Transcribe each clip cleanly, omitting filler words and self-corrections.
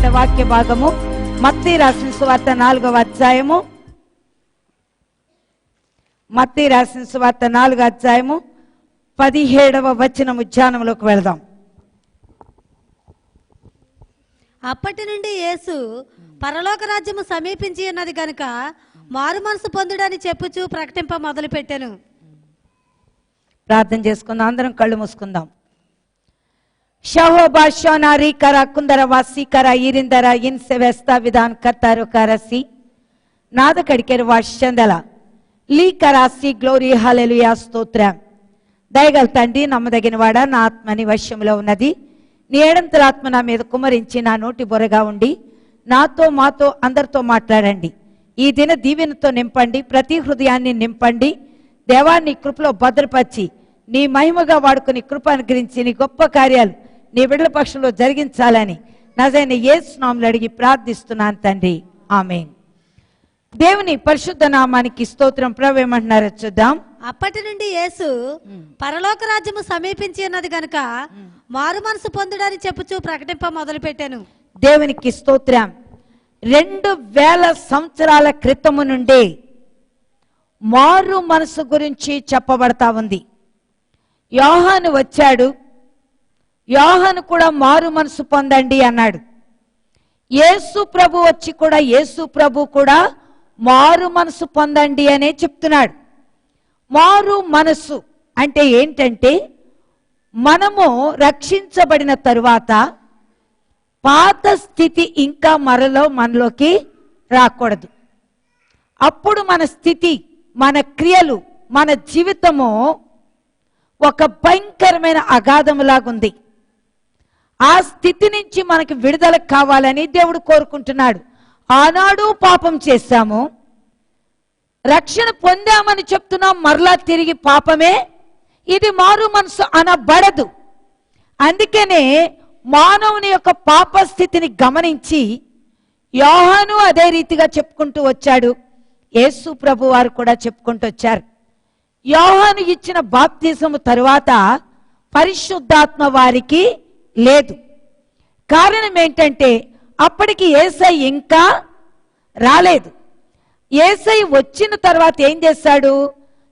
చేయబడిన వాక్య భాగము మత్తయి రాసిన సువార్త 4వ అధ్యాయము. మత్తయి రాసిన సువార్త 4వ అధ్యాయము 17వ వచనము ధ్యానంలోకి వెళదాం. అప్పటి నుండి యేసు పరలోక రాజ్యము సమీపించి ఉన్నది గనుక మారు మనసు పొందుడని చెప్పుచూ ప్రకటింప మొదలు పెట్టాను. ప్రార్థన చేసుకుందాం. అందరం కళ్ళు మూసుకుందాం. షహోబా షోనారి కర కుందర వాసి కర ఇరిందర in సెవెస్తా Vidhan కత్తారు కరసి Nada కడికెరు వాష్యందల Lee కరాసి glory హల్లెలూయా స్తోత్రం. దయగల తండ్రి, నమ్మదగిన వాడా, నా ఆత్మ నీ వశ్యంలో ఉన్నది. నీ ఏడంతల ఆత్మ నా మీద కుమరించి నా నోటి బొరగా ఉండి నాతో మాతో అందరితో మాట్లాడండి. ఈ దిన దీవెనతో నింపండి, ప్రతి హృదయాన్ని నింపండి. దేవాన్ని కృపలో భద్రపరిచి నీ మహిమగా వాడుకుని కృప అనుగ్రహించి నీ గొప్ప కార్యాలు నీ బిడ్డల పక్షంలో జరిగించాలని నజరైన యేసు నామములో అడిగి ప్రార్థిస్తున్నాను తండ్రి, ఆమేన్. దేవుని పరిశుద్ధ నామానికి స్తోత్రం. ప్రభు ఏమంటున్నారో చూద్దాం. అప్పటి నుండి యేసు పరలోక రాజ్యము సమీపించి ఉన్నది గనుక మారు మనసు పొందుడని చెప్పుచూ ప్రకటింప మొదలు పెట్టాను. దేవునికి స్తోత్రం. 2000 సంవత్సరాల క్రితము నుండి మారు మనసు గురించి చెప్పబడతా ఉంది. యోహాను వచ్చాడు, యోహాను కూడా మారు మనసు పొందండి అన్నాడు. యేసు ప్రభు వచ్చి కూడా యేసు ప్రభు కూడా మారు మనసు పొందండి అనే చెప్తున్నాడు. మారు మనసు అంటే ఏంటంటే, మనము రక్షించబడిన తరువాత పాత స్థితి ఇంకా మనలోకి రాకూడదు. అప్పుడు మన స్థితి, మన క్రియలు, మన జీవితము ఒక భయంకరమైన అగాధములాగుంది. ఆ స్థితి నుంచి మనకి విడుదల కావాలని దేవుడు కోరుకుంటున్నాడు. ఆనాడు పాపం చేశాము, రక్షణ పొందామని చెప్తున్నాం, మరలా తిరిగి పాపమే. ఇది మారు మనసు అనబడదు. అందుకనే మానవుని యొక్క పాప స్థితిని గమనించి యోహాను అదే రీతిగా చెప్పుకుంటూ వచ్చాడు, యేసు ప్రభు వారు కూడా చెప్పుకుంటూ వచ్చారు. యోహాను ఇచ్చిన బాప్తిజము తరువాత పరిశుద్ధాత్మ వారికి లేదు. కారణం ఏంటంటే, అప్పటికి యేసయ్య ఇంకా రాలేదు. యేసయ్య వచ్చిన తర్వాత ఏం చేశాడు?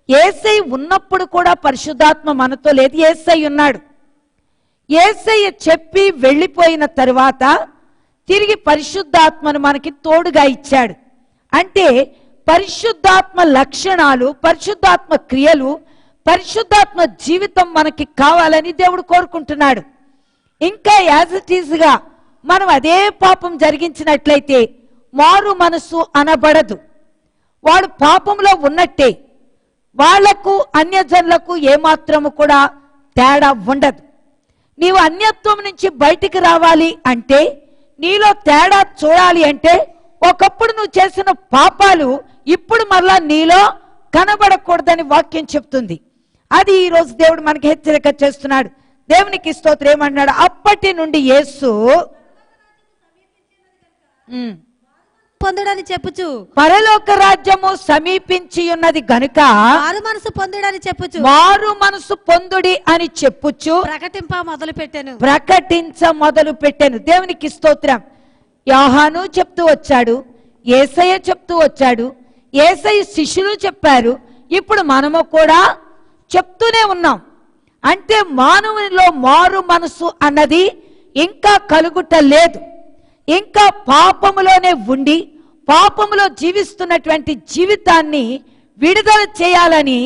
యేసయ్య ఉన్నప్పుడు కూడా పరిశుద్ధాత్మ మనతో లేదు, యేసయ్య ఉన్నాడు. యేసయ్య చెప్పి వెళ్ళిపోయిన తరువాత తిరిగి పరిశుద్ధాత్మను మనకి తోడుగా ఇచ్చాడు. అంటే పరిశుద్ధాత్మ లక్షణాలు, పరిశుద్ధాత్మ క్రియలు, పరిశుద్ధాత్మ జీవితం మనకి కావాలని దేవుడు కోరుకుంటున్నాడు. ఇంకా యాజ్ ఇట్ ఈజ్ గా మనం అదే పాపం జరిగించినట్లయితే మారు మనసు అనబడదు. వాడు పాపంలో ఉన్నట్టే. వాళ్లకు అన్యజనులకు ఏమాత్రము కూడా తేడా ఉండదు. నీవు అన్యత్వం నుంచి బయటికి రావాలి అంటే, నీలో తేడా చూడాలి అంటే, ఒకప్పుడు నువ్వు చేసిన పాపాలు ఇప్పుడు మరలా నీలో కనబడకూడదని వాక్యం చెప్తుంది. అది ఈరోజు దేవుడు మనకి హెచ్చరిక చేస్తున్నాడు. దేవునికి స్తోత్రం. ఏమన్నాడు? అప్పటి నుండి యేసు పొందుడని చెప్పుచు పరలోక రాజ్యము సమీపించి ఉన్నది గనుక మారు మనసు పొందుడని చెప్పుచు మారు మనసు పొందుడి అని చెప్పుచు ప్రకటింప మొదలు పెట్టాను. ప్రకటించ మొదలు పెట్టాను. దేవునికి స్తోత్రం. యోహాను చెప్తూ వచ్చాడు, యేసయ్య చెప్తూ వచ్చాడు, యేసయ్య శిష్యులు చెప్పారు, ఇప్పుడు మనము కూడా చెప్తూనే ఉన్నాం. అంటే మానవునిలో మారు మనసు అన్నది ఇంకా కలుగుట లేదు. ఇంకా పాపములోనే ఉండి పాపములో జీవిస్తున్నటువంటి జీవితాన్ని విడుదల చేయాలని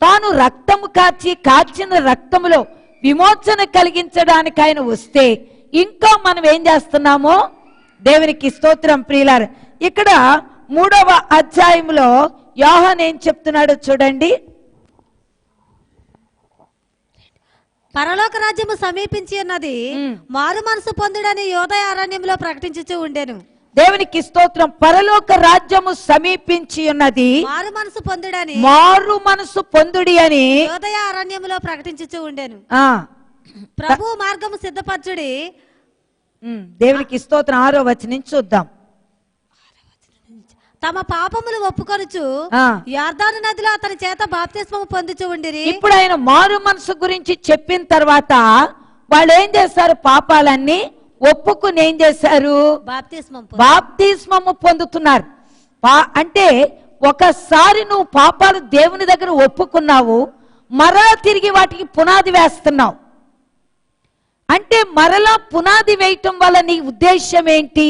తాను రక్తము కాచిన రక్తములో విమోచన కలిగించడానికి ఆయన వస్తే ఇంకా మనం ఏం చేస్తున్నామో దేవునికి స్తోత్రం. ప్రియులారా, ఇక్కడ 3వ అధ్యాయంలో యోహాను ఏం చెప్తున్నాడో చూడండి. పరలోక రాజ్యము సమీపించి ఉన్నది, మారు మనసు పొందుడని యోదయ అరణ్యంలో ప్రకటించుచూ ఉండెను. దేవునికి స్తోత్రం. పరలోక రాజ్యము సమీపించి ఉన్నది, మారు మనసు పొందుడని మారు మనసు పొందుడి అని యోదయ అరణ్యంలో ప్రకటించుచూ ఉండెను. ప్రభు మార్గము సిద్ధపరచుడి. దేవునికి స్తోత్రం. 6వ వచనం చూద్దాం. తమ పాపములు ఒప్పుకొనుచు యొర్దాను నదిలో అతని చేత బాప్తిస్మము పొందుచు ఉండిరి. ఇప్పుడు ఆయన మారు మనసు గురించి చెప్పిన తర్వాత వాళ్ళు ఏం చేస్తారు? పాపాలన్నీ ఒప్పుకుని ఏం చేశారు? బాప్తిస్మం బాప్తిస్మము పొందుతున్నారు. అంటే ఒకసారి నువ్వు పాపాలు దేవుని దగ్గర ఒప్పుకున్నావు, మరలా తిరిగి వాటికి పునాది వేస్తున్నావు. అంటే మరలా పునాది వేయటం వల్ల నీ ఉద్దేశం ఏంటి?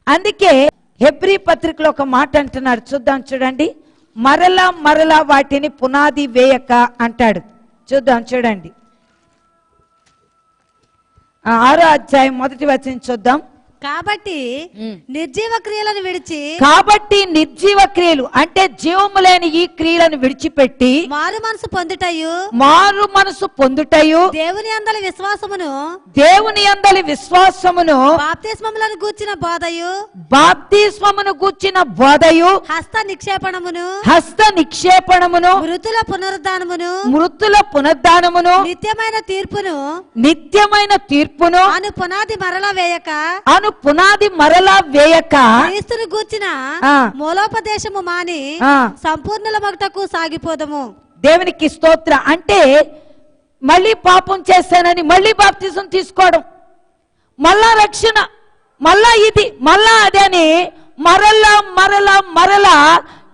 అందుకే హెబ్రీ పత్రికలో ఒక మాట అంటున్నాడు, చూద్దాం చూడండి. మరలా మరలా వాటిని పునాది వేయక అంటాడు. చూద్దాం చూడండి, 6వ అధ్యాయం 1వ వచనం చూద్దాం. కాబట్టి నిర్జీవ క్రియలను విడిచి, కాబట్టి నిర్జీవ క్రియలు అంటే జీవము లేని ఈ క్రియలను విడిచిపెట్టి మారు మనసు పొందుటయు దేవుని అందలి విశ్వాసమును బాప్తిస్మములను గూర్చిన బోధయు హస్త నిక్షేపణమును మృతుల పునరుద్ధానమును నిత్యమైన తీర్పును అను పునాది మరలా వేయక క్రీస్తును గూర్చిన మూలోపదేశము మాని సంపూర్ణుల మగుటకు సాగిపోదము. దేవునికి స్తోత్ర. అంటే మళ్ళీ పాపం చేశానని మళ్ళీ బాప్తిజం తీసుకోవడం, మళ్ళా రక్షణ, మళ్ళా ఇది, మళ్ళా అదే అని మరలా మరలా మరలా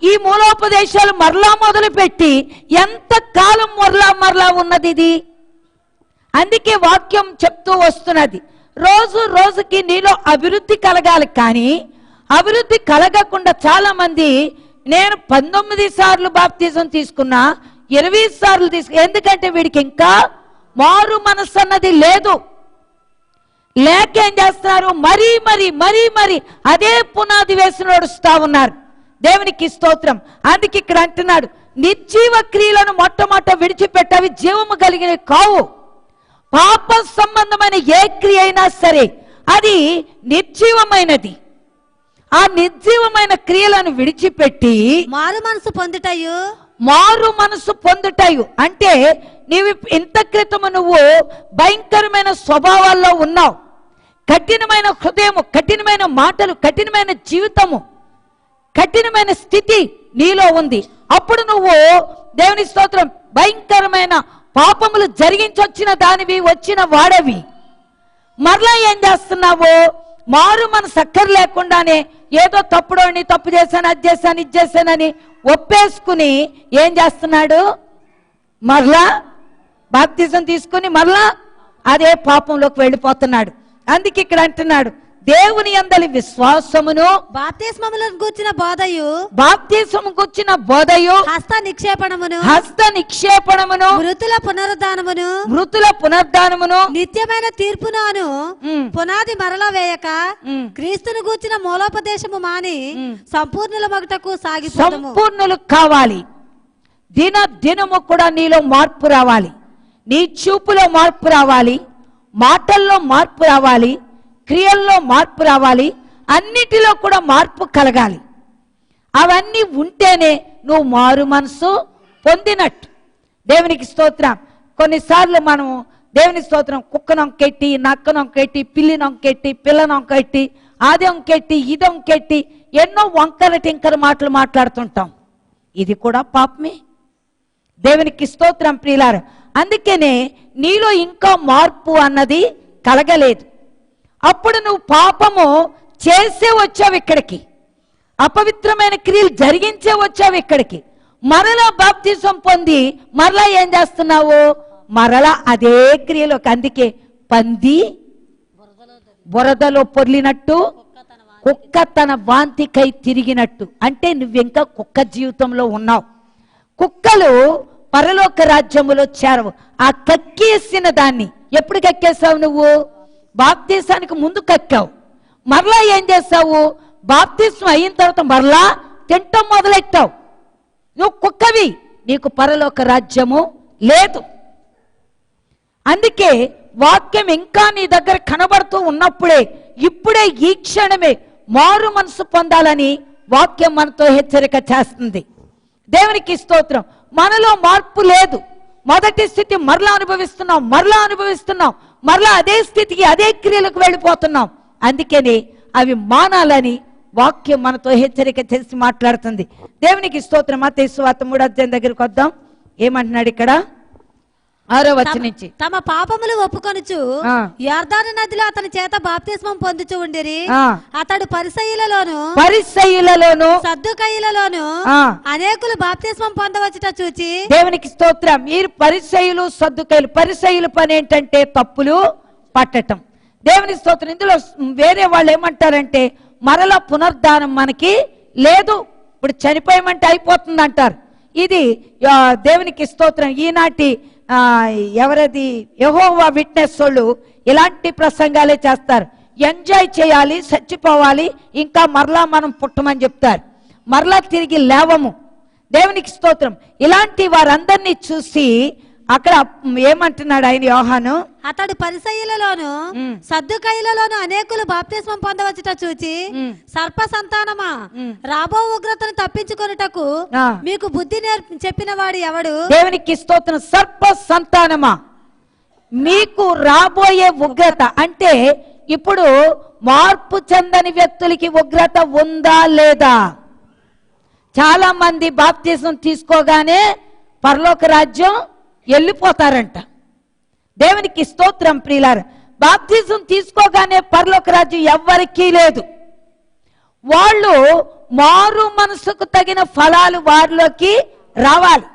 ఈ మూలోపదేశాలు మరలా మొదలుపెట్టి ఎంత కాలం మరలా ఉన్నది ఇది. అందుకే వాక్యం చెప్తూ వస్తున్నది, రోజు రోజుకి నీలో అభివృద్ధి కలగాలి. కానీ అభివృద్ధి కలగకుండా చాలా మంది నేను 19 సార్లు బాప్తిజం తీసుకున్నా, 20 సార్లు ఎందుకంటే వీడికి ఇంకా మారు మనసు అన్నది లేదు. లేక ఏం చేస్తున్నారు? మరీ మరీ మరీ మరీ అదే పునాది వేసి నడుస్తా ఉన్నారు. దేవునికి స్తోత్రం. అందుకే ఇక్కడ అంటున్నాడు, నిర్జీవ క్రియలను మొట్టమొదట విడిచిపెట్టవి జీవము కలిగినవి కావు. పాప సంబంధమైన ఏ క్రియ అయినా సరే అది నిర్జీవమైనది. ఆ నిర్జీవమైన క్రియలను విడిచిపెట్టి మారు మనసు పొందుటయు అంటే నీవు ఇంత క్రితము నువ్వు భయంకరమైన స్వభావాల్లో ఉన్నావు, కఠినమైన హృదయము, కఠినమైన మాటలు, కఠినమైన జీవితము, కఠినమైన స్థితి నీలో ఉంది. అప్పుడు నువ్వు దేవుని స్తోత్రం భయంకరమైన పాపములు జరిగించొచ్చిన దానివి, వచ్చిన వాడవి. మరలా ఏం చేస్తున్నావు? మారు మనసు అక్కర్ లేకుండానే ఏదో తప్పుడోని తప్పు చేశాను, అది చేశాను, ఇది చేశానని ఒప్పేసుకుని ఏం చేస్తున్నాడు? మరలా బాప్తిజం తీసుకుని మరలా అదే పాపంలోకి వెళ్ళిపోతున్నాడు. అందుకే ఇక్కడ అంటున్నాడు, దేవుని యందలి విశ్వాసమును బాప్తిస్మములను గూర్చిన బోధయు హస్త నిక్షేపణమును మృతుల పునరుద్ధానమును నిత్యమైన తీర్పును పునాది మరలా వేయక క్రీస్తును గూర్చిన మూలోపదేశము మాని సంపూర్ణుల మగుటకు సంపూర్ణులు కావాలి. దినము కూడా నీలో మార్పు రావాలి, నీ చూపులో మార్పు రావాలి, మాటల్లో మార్పు రావాలి, క్రియల్లో మార్పు రావాలి, అన్నిటిలో కూడా మార్పు కలగాలి. అవన్నీ ఉంటేనే నువ్వు మారు మనసు పొందినట్టు. దేవునికి స్తోత్రం. కొన్నిసార్లు మనం దేవుని స్తోత్రం కుక్కనొంకెట్టి, నక్కనొంకెట్టి, పిల్లినొంకెట్టి, పిల్లనొంకెట్టి, అదొంకెట్టి, ఇదొంకెట్టి ఎన్నో వంకర టింకర మాటలు మాట్లాడుతుంటాం. ఇది కూడా పాపమే. దేవునికి స్తోత్రం ప్రియులారా. అందుకనే నీలో ఇంకా మార్పు అన్నది కలగలేదు. అప్పుడు నువ్వు పాపము చేసే వచ్చావు ఇక్కడికి, అపవిత్రమైన క్రియలు జరిగించే వచ్చావు ఇక్కడికి. మరలా బాప్తిజం పొంది మరలా ఏం చేస్తున్నావు? మరలా అదే క్రియలోకి. అందుకే పంది బురదలో పొర్లినట్టు, కుక్క తన వాంతికై తిరిగినట్టు. అంటే నువ్వింకా కుక్క జీవితంలో ఉన్నావు. కుక్కలు పరలోక రాజ్యములో చేరవు. ఆ కక్కేసిన దాన్ని ఎప్పుడు కక్కేసావు? నువ్వు బాప్తిసానికి ముందు కక్కావు. మరలా ఏం చేస్తావు? బాప్తిసం అయిన తర్వాత మరలా తింటం మొదలెట్టావు. నువ్వు కుక్కవి, నీకు పరలోక రాజ్యము లేదు. అందుకే వాక్యం ఇంకా నీ దగ్గర కనబడుతూ ఉన్నప్పుడే, ఇప్పుడే ఈ క్షణమే మారు మనసు పొందాలని వాక్యం మనతో హెచ్చరిక చేస్తుంది. దేవునికి స్తోత్రం. మనలో మార్పు లేదు. మొదటి స్థితి మరలా అనుభవిస్తున్నాం, మరలా అదే స్థితికి, అదే క్రియలకు వెళ్ళిపోతున్నాం. అందుకని అవి మానాలని వాక్యం మనతో హెచ్చరిక చేసి మాట్లాడుతుంది. దేవునికి స్తోత్రం. మత్తయి సువార్త 3వ అధ్యాయం దగ్గరికి వద్దాం. ఏమంటున్నాడు ఇక్కడ? 6వ వచనం నుంచి తమ పాపములు ఒప్పుకొనుచు ఆ. యొర్దాను నదిలో అతని చేత బాప్తిస్మం పొందుచు ఉండిరి. ఆ. అతడు పరిసయ్యులలోను సద్దుకయ్యులలోను ఆ. అనేకులు బాప్తిస్మం పొందవచ్చుట చూచి దేవునికి స్తోత్రం. మీరు పరిసయ్యులు సద్దుకయ్యులు, పరిసయ్యుల పని ఏంటంటే తప్పులు పట్టటం. దేవునికి స్తోత్రం. ఇందులో వేరే వాళ్ళు ఏమంటారంటే మరలా పునరుద్ధానం మనకి లేదు, ఇప్పుడు చనిపోయమంటే అయిపోతుంది అంటారు. ఇది దేవునికి స్తోత్రం. ఈనాటి ఎవరది యెహోవా విట్నెస్ వాళ్ళు ఇలాంటి ప్రసంగాలే చేస్తారు. ఎంజాయ్ చేయాలి, చచ్చిపోవాలి, ఇంకా మరలా మనం పుట్టమని చెప్తారు. మరలా తిరిగి లేవము. దేవునికి స్తోత్రం. ఇలాంటి వారందరినీ చూసి అక్కడ ఏమంటున్నాడు ఆయన యోహాను, అతడు పరిసయ్యులలోను సద్దుకయ్యులలోను అనేకులు బాప్తిస్మం పొందవచ్చుట చూచి సర్ప సంతానమా, రాబో ఉగ్రతను తప్పించుకొనుటకు మీకు బుద్ధి చెప్పిన వాడు ఎవడు? దేవునికి స్తోత్రం. సర్ప సంతానమా, మీకు రాబోయే ఉగ్రత అంటే ఇప్పుడు మార్పు చెందని వ్యక్తులకి ఉగ్రత ఉందా లేదా? చాలా మంది బాప్తిజం తీసుకోగానే పరలోక రాజ్యం వెళ్ళిపోతారంట. దేవునికి స్తోత్రం ప్రియులారా. బాప్తిజం తీసుకోగానే పరలోక రాజ్యం ఎవ్వరికీ లేదు. వాళ్ళు మారు మనసుకు తగిన ఫలాలు వారిలోకి రావాలి.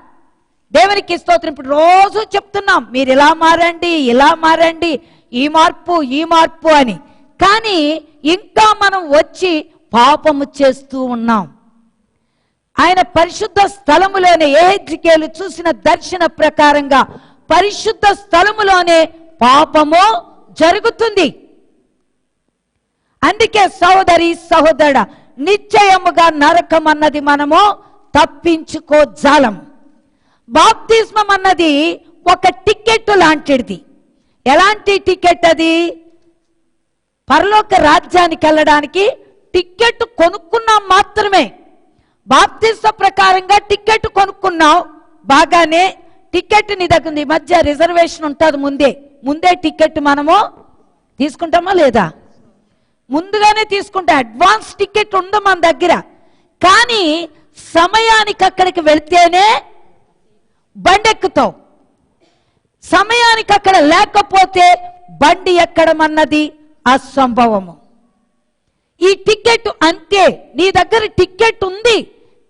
దేవునికి స్తోత్రం. ఇప్పుడు రోజు చెప్తున్నాం మీరు ఇలా మారండి, ఇలా మారండి, ఈ మార్పు అని. కానీ ఇంకా మనం వచ్చి పాపము చేస్తూ ఉన్నాం. ఆయన పరిశుద్ధ స్థలములోనే యెహెజ్కేలు చూసిన దర్శన ప్రకారంగా పరిశుద్ధ స్థలములోనే పాపము జరుగుతుంది. అందుకే సహోదరి సహోదరుడా, నిశ్చయముగా నరకం అన్నది మనము తప్పించుకోజాలం. బాప్తిస్మం అన్నది ఒక టికెట్ లాంటిది. ఎలాంటి టికెట్ అది? పరలోక రాజ్యానికి వెళ్ళడానికి టికెట్ కొనుక్కున్నాం మాత్రమే. బాప్తిస్మ ప్రకారంగా టికెట్ కొనుక్కున్నావు, బాగానే. టికెట్ నీ దగ్గర ఉంది. ఈ మధ్య రిజర్వేషన్ ఉంటుంది, ముందే టికెట్ మనము తీసుకుంటామా లేదా? ముందుగానే తీసుకుంటా. అడ్వాన్స్ టికెట్ ఉంది మన దగ్గర. కానీ సమయానికి అక్కడికి వెళ్తేనే బండి ఎక్కుతావు. సమయానికి అక్కడ లేకపోతే బండి ఎక్కడం అన్నది అసంభవము. ఈ టికెట్ అంతే. నీ దగ్గర టికెట్ ఉంది,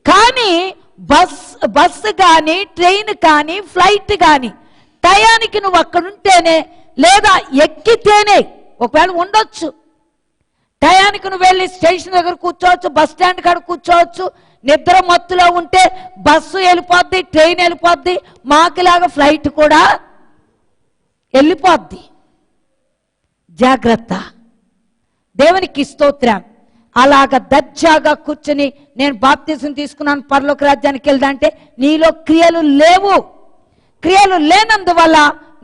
కానీ బస్సు కానీ, ట్రైన్ కానీ, ఫ్లైట్ కానీ టయానికి నువ్వు అక్కడ ఉంటేనే, లేదా ఎక్కితేనే, ఒకవేళ ఉండొచ్చు టయానికి నువ్వు వెళ్ళి స్టేషన్ దగ్గర కూర్చోవచ్చు, బస్ స్టాండ్ కాడ కూర్చోవచ్చు. నిద్ర మత్తులో ఉంటే బస్సు వెళ్ళిపోద్ది, ట్రైన్ వెళ్ళిపోద్ది, మాకులాగా ఫ్లైట్ కూడా వెళ్ళిపోద్ది. జాగ్రత్త. దేవునికి స్తోత్రం. అలాగ దర్జాగా కూర్చొని నేను బాప్తిజం తీసుకున్నాను, పరలోక రాజ్యానికి వెళ్దా అంటే నీలో క్రియలు లేవు. క్రియలు లేనందువల్ల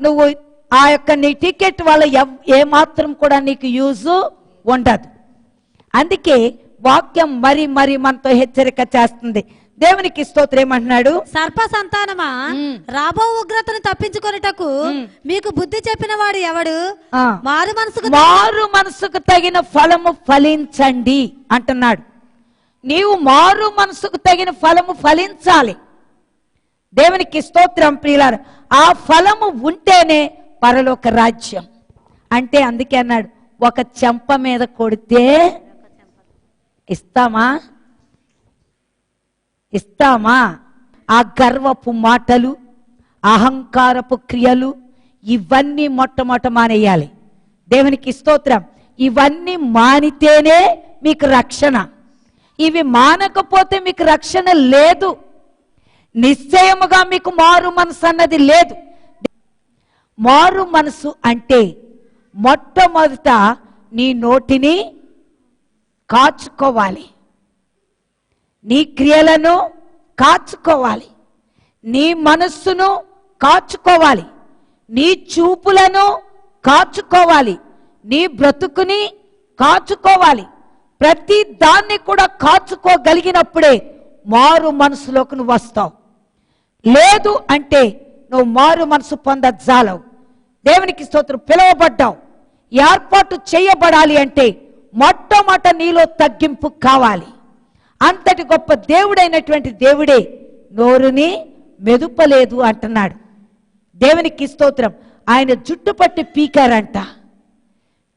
నువ్వు ఆ యొక్క నీ టికెట్ వల్ల ఏమాత్రం కూడా నీకు యూజ్ ఉండదు. అందుకే వాక్యం మరి మనతో హెచ్చరిక చేస్తుంది. దేవునికి స్తోత్రం. ఏమంటున్నాడు? సర్ప సంతానమా, రాబో ఉగ్రతను తప్పించుకొనుటకు మీకు బుద్ధి చెప్పిన వాడు ఎవడు? మారు మనసుకు తగిన ఫలము ఫలించండి అంటున్నాడు. నీవు మారు మనసుకు తగిన ఫలము ఫలించాలి. దేవునికి స్తోత్రం ప్రియులారా. ఆ ఫలము ఉంటేనే పరలోక రాజ్యం. అంటే అందుకే అన్నాడు, ఒక చెంప మీద కొడితే ఇస్తామా? ఆ గర్వపు మాటలు, అహంకారపు క్రియలు, ఇవన్నీ మొట్టమొదట మానేయాలి. దేవునికి స్తోత్రం. ఇవన్నీ మానితేనే మీకు రక్షణ. ఇవి మానకపోతే మీకు రక్షణ లేదు. నిశ్చయముగా మీకు మారు మనసు అన్నది లేదు. మారు మనసు అంటే మొట్టమొదట నీ నోటిని కాచుకోవాలి, నీ క్రియలను కాచుకోవాలి, నీ మనస్సును కాచుకోవాలి, నీ చూపులను కాచుకోవాలి, నీ బ్రతుకుని కాచుకోవాలి. ప్రతి దాన్ని కూడా కాచుకోగలిగినప్పుడే మారు మనసులోకి నువ్వు వస్తావు. లేదు అంటే నువ్వు మారు మనసు పొందజాలవు. దేవునికి స్తోత్రం. పిలువబడ్డావు, ఏర్పాటు చేయబడాలి అంటే మొట్టమొదట నీలో తగ్గింపు కావాలి. అంతటి గొప్ప దేవుడైనటువంటి దేవుడే నోరుని మెదుపలేదు అంటున్నాడు. దేవునికి స్తోత్రం. ఆయన జుట్టు పట్టి పీకారంట.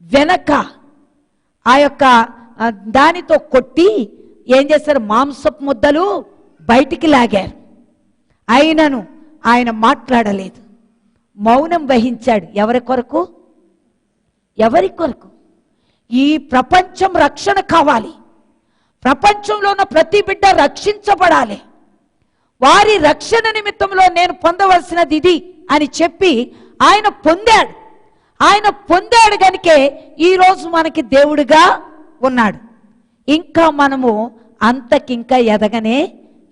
వెనక ఆ యొక్క దానితో కొట్టి ఏం చేశారు, మాంసపు ముద్దలు బయటికి లాగారు. అయినను ఆయన మాట్లాడలేదు, మౌనం వహించాడు. ఎవరి కొరకు? ఎవరి కొరకు? ఈ ప్రపంచం రక్షణ కావాలి. ప్రపంచంలో ఉన్న ప్రతి బిడ్డ రక్షించబడాలి. వారి రక్షణ నిమిత్తంలో నేను పొందవలసినది ఇది అని చెప్పి ఆయన పొందాడు. ఆయన పొందాడు కనుకే ఈరోజు మనకి దేవుడిగా ఉన్నాడు. ఇంకా మనము అంతకింకా ఎదగనే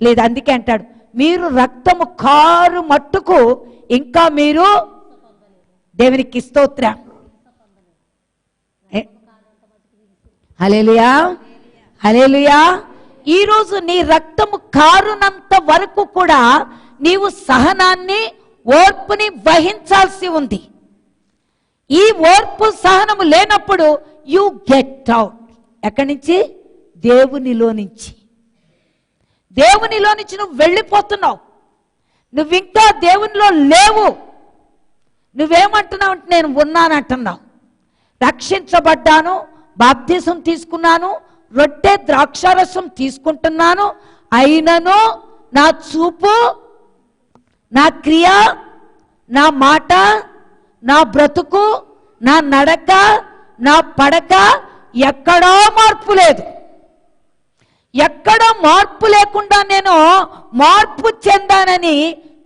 లేదు. అందుకే అంటాడు, మీరు రక్తము కారు మట్టుకు ఇంకా మీరు దేవునికి స్తోత్రం. హల్లెలూయా, హల్లెలూయా. ఈరోజు నీ రక్తము కారునంత వరకు కూడా నీవు సహనాన్ని, ఓర్పుని వహించాల్సి ఉంది. ఈ ఓర్పు సహనము లేనప్పుడు యు గెట్ అవుట్. ఎక్కడి నుంచి? దేవునిలో నుంచి. దేవునిలో నుంచి నువ్వు వెళ్ళిపోతున్నావు. నువ్వు ఇంకా దేవునిలో లేవు. నువ్వేమంటున్నావు అంటే నేను ఉన్నానంటున్నావు. రక్షించబడ్డాను, బాప్తిసం తీసుకున్నాను, రొట్టె ద్రాక్షారసం తీసుకుంటున్నాను, అయినను నా చూపు, నా క్రియ, నా మాట, నా బ్రతుకు, నా నడక, నా పడక ఎక్కడా మార్పు లేదు. ఎక్కడా మార్పు లేకుండా నేను మార్పు చెందానని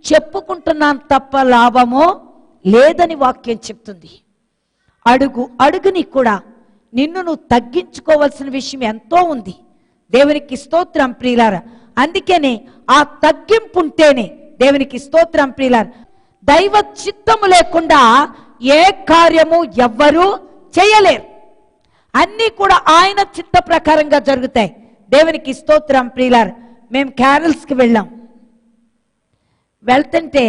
చెప్పుకుంటున్నాను తప్ప లాభము లేదని వాక్యం చెప్తుంది. అడుగు అడుగుని కూడా నిన్ను నువ్వు తగ్గించుకోవాల్సిన విషయం ఎంతో ఉంది. దేవునికి స్తోత్రం ప్రియులారా. అందుకనే ఆ తగ్గింపు ఉంటేనే దేవునికి స్తోత్రం ప్రియులారా. దైవ చిత్తము లేకుండా ఏ కార్యము ఎవ్వరూ చేయలేరు. అన్నీ కూడా ఆయన చిత్త ప్రకారంగా జరుగుతాయి. దేవునికి స్తోత్రం ప్రియులారా. మేము క్యారల్స్కి వెళ్ళాం. వెళ్తుంటే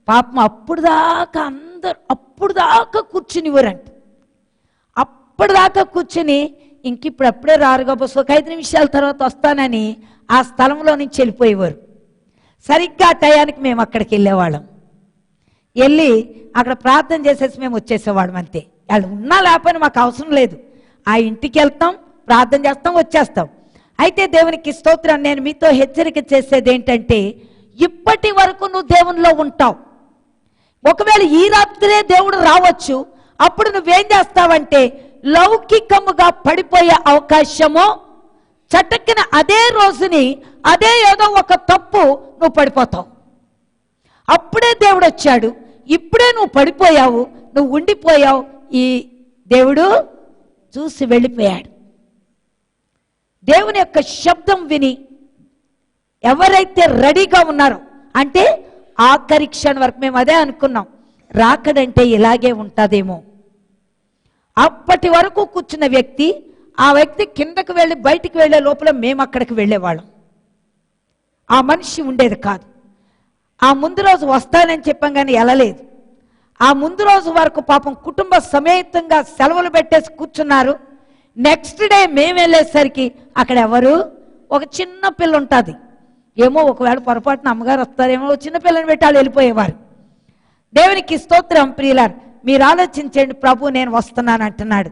పాపం అప్పుడు దాకా కూర్చునివ్వరంట. అప్పటిదాకా కూర్చుని ఇంకిప్పుడు అప్పుడే రారుగా బస్సు, ఒక 5 నిమిషాల తర్వాత వస్తానని ఆ స్థలంలో నుంచి వెళ్ళిపోయేవారు. సరిగ్గా ఆ టయానికి మేము అక్కడికి వెళ్ళేవాళ్ళం. వెళ్ళి అక్కడ ప్రార్థన చేసేసి మేము వచ్చేసేవాళ్ళం. అంతే. వాళ్ళు ఉన్నా లేకపోయినా మాకు అవసరం లేదు. ఆ ఇంటికి వెళ్తాం, ప్రార్థన చేస్తాం, వచ్చేస్తాం. అయితే దేవునికి స్తోత్రం. నేను మీతో హెచ్చరిక చేసేది ఏంటంటే, ఇప్పటి వరకు నువ్వు దేవునిలో ఉంటావు. ఒకవేళ ఈ రాత్రే దేవుడు రావచ్చు. అప్పుడు నువ్వేం చేస్తావంటే లౌకికముగా పడిపోయే అవకాశము, చటక్కిన అదే రోజుని అదే ఏదో ఒక తప్పు నువ్వు పడిపోతావు. అప్పుడే దేవుడు వచ్చాడు, ఇప్పుడే నువ్వు పడిపోయావు, నువ్వు ఉండిపోయావు. ఈ దేవుడు చూసి వెళ్ళిపోయాడు. దేవుని యొక్క శబ్దం విని ఎవరైతే రెడీగా ఉన్నారో, అంటే ఆఖరి క్షణం వరకు మేము అదే అనుకున్నాం, రాకడంటే ఇలాగే ఉంటుందేమో. అప్పటి వరకు కూర్చున్న వ్యక్తి, ఆ వ్యక్తి కిందకు వెళ్ళి బయటికి వెళ్ళే లోపల మేము అక్కడికి వెళ్ళేవాళ్ళం. ఆ మనిషి ఉండేది కాదు. ఆ ముందు రోజు వస్తానని చెప్పాం కానీ వెళ్ళలేదు. ఆ ముందు రోజు వరకు పాపం కుటుంబ సమేతంగా సెలవులు పెట్టేసి కూర్చున్నారు. నెక్స్ట్ డే మేము వెళ్ళేసరికి అక్కడ ఎవరు, ఒక చిన్న పిల్ల ఉంటుంది. ఏమో ఒకవేళ పొరపాటున అమ్మగారు వస్తారేమో, చిన్న పిల్లని పెట్టి వాళ్ళు వెళ్ళిపోయేవారు. దేవునికి స్తోత్రం ప్రియులారు. మీరు ఆలోచించండి, ప్రభు నేను వస్తున్నాను అంటున్నాడు.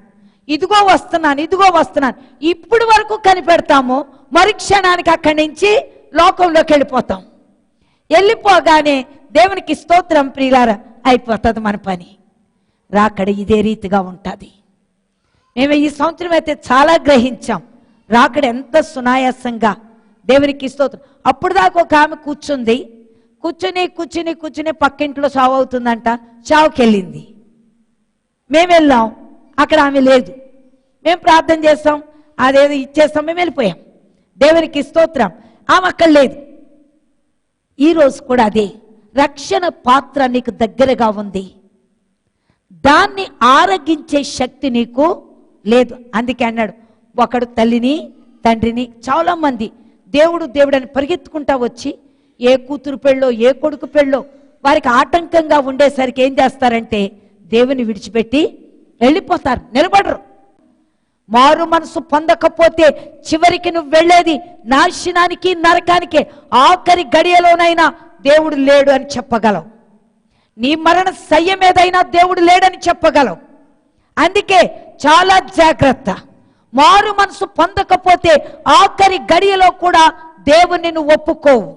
ఇదిగో వస్తున్నాను, ఇదిగో వస్తున్నాను. ఇప్పుడు వరకు కనిపెడతాము, మరుక్షణానికి అక్కడి నుంచి లోకంలోకి వెళ్ళిపోతాం. వెళ్ళిపోగానే దేవునికి స్తోత్రం ప్రియులారా అయిపోతుంది మన పని. రాకడ ఇదే రీతిగా ఉంటుంది. మేము ఈ సంవత్సరం అయితే చాలా గ్రహించాం రాకడ ఎంత సునాయాసంగా. దేవునికి స్తోత్రం. అప్పుడు దాకా ఒక ఆమె కూర్చుంది, కూర్చుని పక్కింట్లో చావు అవుతుందంట, చావుకి వెళ్ళింది. మేము వెళ్ళాం, అక్కడ ఆమె లేదు. మేము ప్రార్థన చేస్తాం, అదేదో ఇచ్చేస్తాం, మేము వెళ్ళిపోయాం. దేవునికి స్తోత్రం. ఆమె అక్కడ లేదు. ఈరోజు కూడా అదే, రక్షణ పాత్ర నీకు దగ్గరగా ఉంది, దాన్ని ఆరగించే శక్తి నీకు లేదు. అందుకే అన్నాడు, ఒకడు తల్లిని తండ్రిని, చాలా మంది దేవుడు అని పరిగెత్తుకుంటా వచ్చి ఏ కూతురు పెళ్ళో ఏ కొడుకు పెళ్ళో వారికి ఆటంకంగా ఉండేసరికి ఏం చేస్తారంటే దేవుని విడిచిపెట్టి వెళ్ళిపోతారు, నిలబడరు. మారు మనసు పొందకపోతే చివరికి నువ్వు వెళ్ళేది నాశనానికి, నరకానికి. ఆఖరి గడియలోనైనా దేవుడు లేడు అని చెప్పగలవు. నీ మరణ శయ్య మీదైనా దేవుడు లేడని చెప్పగలవు. అందుకే చాలా జాగ్రత్త. మారు మనసు పొందకపోతే ఆఖరి గడియలో కూడా దేవుని నువ్వు ఒప్పుకోవు.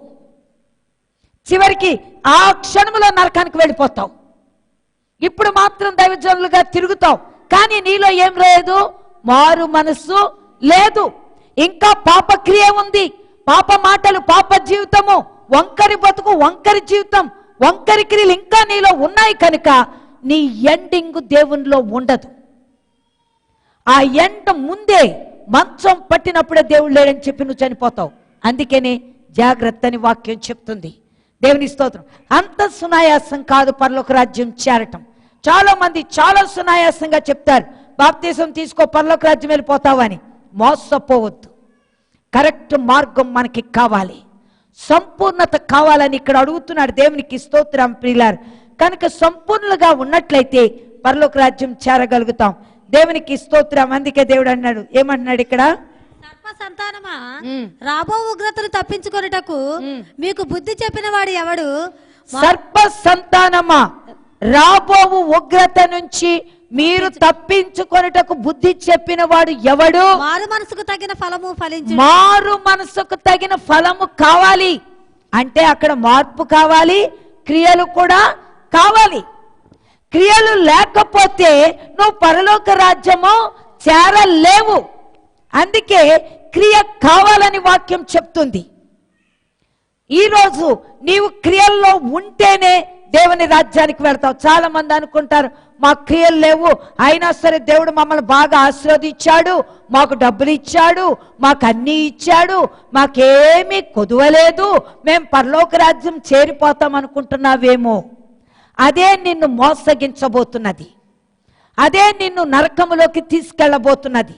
చివరికి ఆ క్షణంలో నరకానికి వెళ్ళిపోతావు. ఇప్పుడు మాత్రం దైవజనులుగా తిరుగుతావు, కానీ నీలో ఏం లేదు, మారు మనసు లేదు. ఇంకా పాపక్రియ ఉంది, పాప మాటలు, పాప జీవితము, వంకరి బతుకు, వంకరి జీవితం, వంకరి క్రియలు ఇంకా నీలో ఉన్నాయి కనుక నీ ఎండింగ్ దేవునిలో ఉండదు. ఆ ఎండ ముందే మంచం పట్టినప్పుడే దేవుడు లేడని చెప్పి నువ్వు చనిపోతావు. అందుకనే జాగ్రత్త అని వాక్యం చెప్తుంది. దేవుని స్తోత్రం. అంత సునాయాసం కాదు పరలోక రాజ్యం చేరటం. చాలా మంది చాలా సునాయాసంగా చెప్తారు, బాప్తీసం తీసుకో పరలోక రాజ్యం వెళ్ళిపోతావని. మోసపోవద్దు. కరెక్ట్ మార్గం మనకి కావాలి, సంపూర్ణత కావాలని ఇక్కడ అడుగుతున్నాడు. దేవునికి స్తోత్రం ప్రియులారు. కనుక సంపూర్ణంగా ఉన్నట్లయితే పరలోక రాజ్యం చేరగలుగుతాం. దేవునికి స్తోత్రం. అందుకే దేవుడు అన్నాడు, ఏమంటున్నాడు ఇక్కడ, సర్ప సంతానమా, రాబో ఉగ్రతను తప్పించుకొనుటకు మీకు బుద్ధి చెప్పిన వాడు ఎవడు? సర్ప సంతానమా, రాబోవు ఉగ్రత నుంచి మీరు తప్పించుకొనుటకు బుద్ధి చెప్పిన వాడు ఎవడు? మారు మనసుకు తగిన ఫలము ఫలించు. మారు మనసుకు తగిన ఫలము కావాలి అంటే అక్కడ మార్పు కావాలి, క్రియలు కూడా కావాలి. క్రియలు లేకపోతే నువ్వు పరలోక రాజ్యము చేరలేవు. అందుకే క్రియ కావాలని వాక్యం చెప్తుంది. ఈరోజు నీవు క్రియల్లో ఉంటేనే దేవుని రాజ్యానికి వెళ్తావు. చాలా మంది అనుకుంటారు, మా క్రియలు లేవు, అయినా సరే దేవుడు మమ్మల్ని బాగా ఆశీర్వదించాడు, మాకు డబ్బులు ఇచ్చాడు, మాకు అన్నీ ఇచ్చాడు, మాకేమీ కొదువలేదు, మేము పరలోక రాజ్యం చేరిపోతాం అనుకుంటున్నావేమో. అదే నిన్ను మోసగించబోతున్నది, అదే నిన్ను నరకములోకి తీసుకెళ్ళబోతున్నది,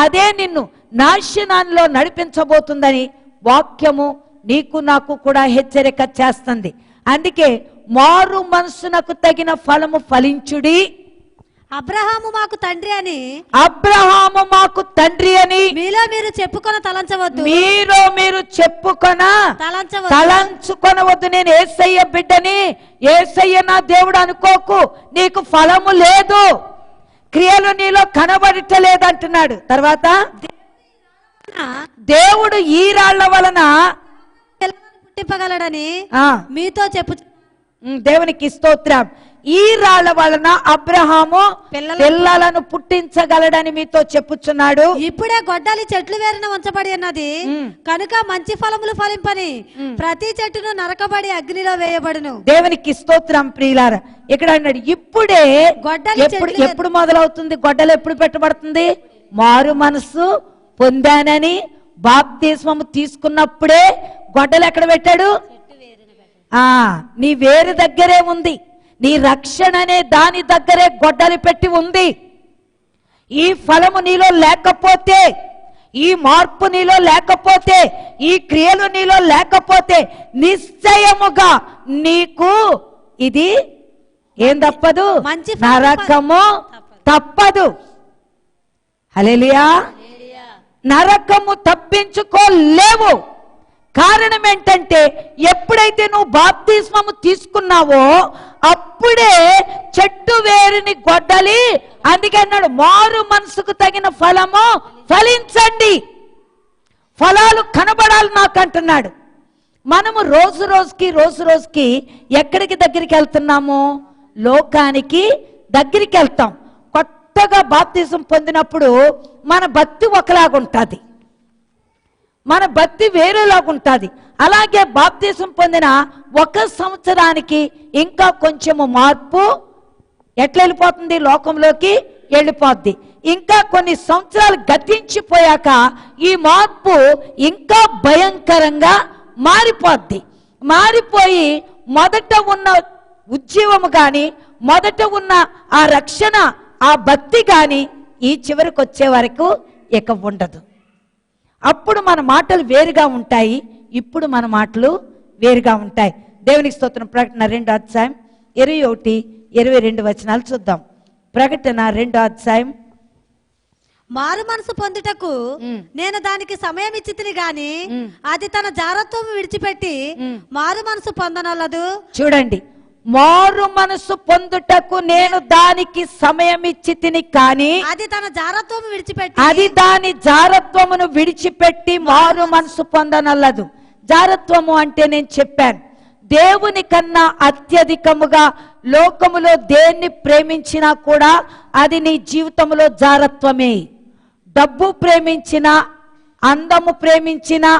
అదే నిన్ను నాశనాల్లో నడిపించబోతుందని వాక్యము నీకు నాకు కూడా హెచ్చరిక చేస్తుంది. అందుకే మారు మనసునకు తగిన ఫలము ఫలించుడి. అబ్రహాము మాకు తండ్రి అని, అబ్రహాము మాకు తండ్రి అని మీలో మీరు చెప్పుకొని తలంచవద్దు. మీరు చెప్పుకొన తలంచుకొనవద్దు. నేను యేసయ్య బిడ్డని, యేసయ్య నా దేవుడు అనుకోకు, నీకు ఫలము లేదు, క్రియలు నీలో కనబడటలేదు అంటున్నాడు. తర్వాత దేవుడు ఈ రాళ్ల వలన పుట్టింపగలడని మీతో చెప్పు. దేవునికి స్తోత్రం. ఈ రాళ్ల వలన అబ్రహాము పిల్లలను పుట్టించగలడని మీతో చెప్పుచున్నాడు. ఇప్పుడే గొడ్డలి చెట్లు వేరున ఉంచబడి ఉన్నది కనుక మంచి ఫలములు ఫలింపని ప్రతి చెట్టును నరకబడి అగ్నిలో వేయబడును. దేవునికి స్తోత్రం ప్రియులారా. ఇక్కడ అన్నాడు ఇప్పుడే. గొడ్డలి ఎప్పుడు మొదలవుతుంది? గొడ్డలు ఎప్పుడు పెట్టబడుతుంది? మారు మనసు పొందానని బాప్తిస్మము తీసుకున్నప్పుడే గొడ్డలు ఎక్కడ పెట్టాడు? నీ వేరు దగ్గరే ఉంది. నీ రక్షణ అనే దాని దగ్గరే గొడ్డలి పెట్టి ఉంది. ఈ ఫలము నీలో లేకపోతే, ఈ మార్పు నీలో లేకపోతే, ఈ క్రియలు నీలో లేకపోతే నిశ్చయముగా నీకు ఇది ఏం తప్పదు? నరకము తప్పదు. హల్లెలూయా. నరకము తప్పించుకోలేవు. కారణం ఏంటంటే ఎప్పుడైతే నువ్వు బాప్తిస్మము తీసుకున్నావో అప్పుడే చెట్టు వేరుని గొడ్డలి. అందుకే అన్నాడు మారు మనసుకు తగిన ఫలము ఫలించండి. ఫలాలు కనబడాలి నాకు అంటున్నాడు. మనము రోజు రోజుకి ఎక్కడికి దగ్గరికి వెళ్తున్నాము? లోకానికి దగ్గరికి వెళ్తాం. కొత్తగా బాప్తిజం పొందినప్పుడు మన భక్తి ఒకలాగుంటుంది, మన భక్తి వేరేలాగుంటుంది. అలాగే బాప్తిజం పొందిన 1 సంవత్సరానికి ఇంకా కొంచెము మార్పు ఎట్లా వెళ్ళిపోతుంది? లోకంలోకి వెళ్ళిపోద్ది. ఇంకా కొన్ని సంవత్సరాలు గతించిపోయాక ఈ మార్పు ఇంకా భయంకరంగా మారిపోద్ది. మారిపోయి మొదట ఉన్న ఉజ్జీవము కానీ, మొదట ఉన్న ఆ రక్షణ, ఆ భక్తి కానీ ఈ చివరికి వచ్చే వరకు ఇక ఉండదు. అప్పుడు మన మాటలు వేరుగా ఉంటాయి, ఇప్పుడు మన మాటలు వేరుగా ఉంటాయి. దేవునికి స్తోత్రం. ప్రకటన 2వ అధ్యాయం 21, 22 వచనాలు చూద్దాం. ప్రకటన 2వ అధ్యాయం. మారు మనసు పొందుటకు నేను దానికి సమయం ఇచ్చితిని గాని అది తన జారత్వం విడిచిపెట్టి మారు మనసు పొందనొల్లదు. చూడండి, మారు మనసు పొందుటకు నేను దానికి సమయం ఇచ్చి తిని, కానీ అది తన జారత్వము విడిచిపెట్టి అది దాని జారత్వమును విడిచిపెట్టి మారు మనసు పొందనల్లదు. జారత్వము అంటే నేను చెప్పాను, దేవుని కన్నా అత్యధికముగా లోకములో దేన్ని ప్రేమించినా కూడా అది నీ జీవితంలో జారత్వమే. డబ్బు ప్రేమించినా, అందము ప్రేమించినా,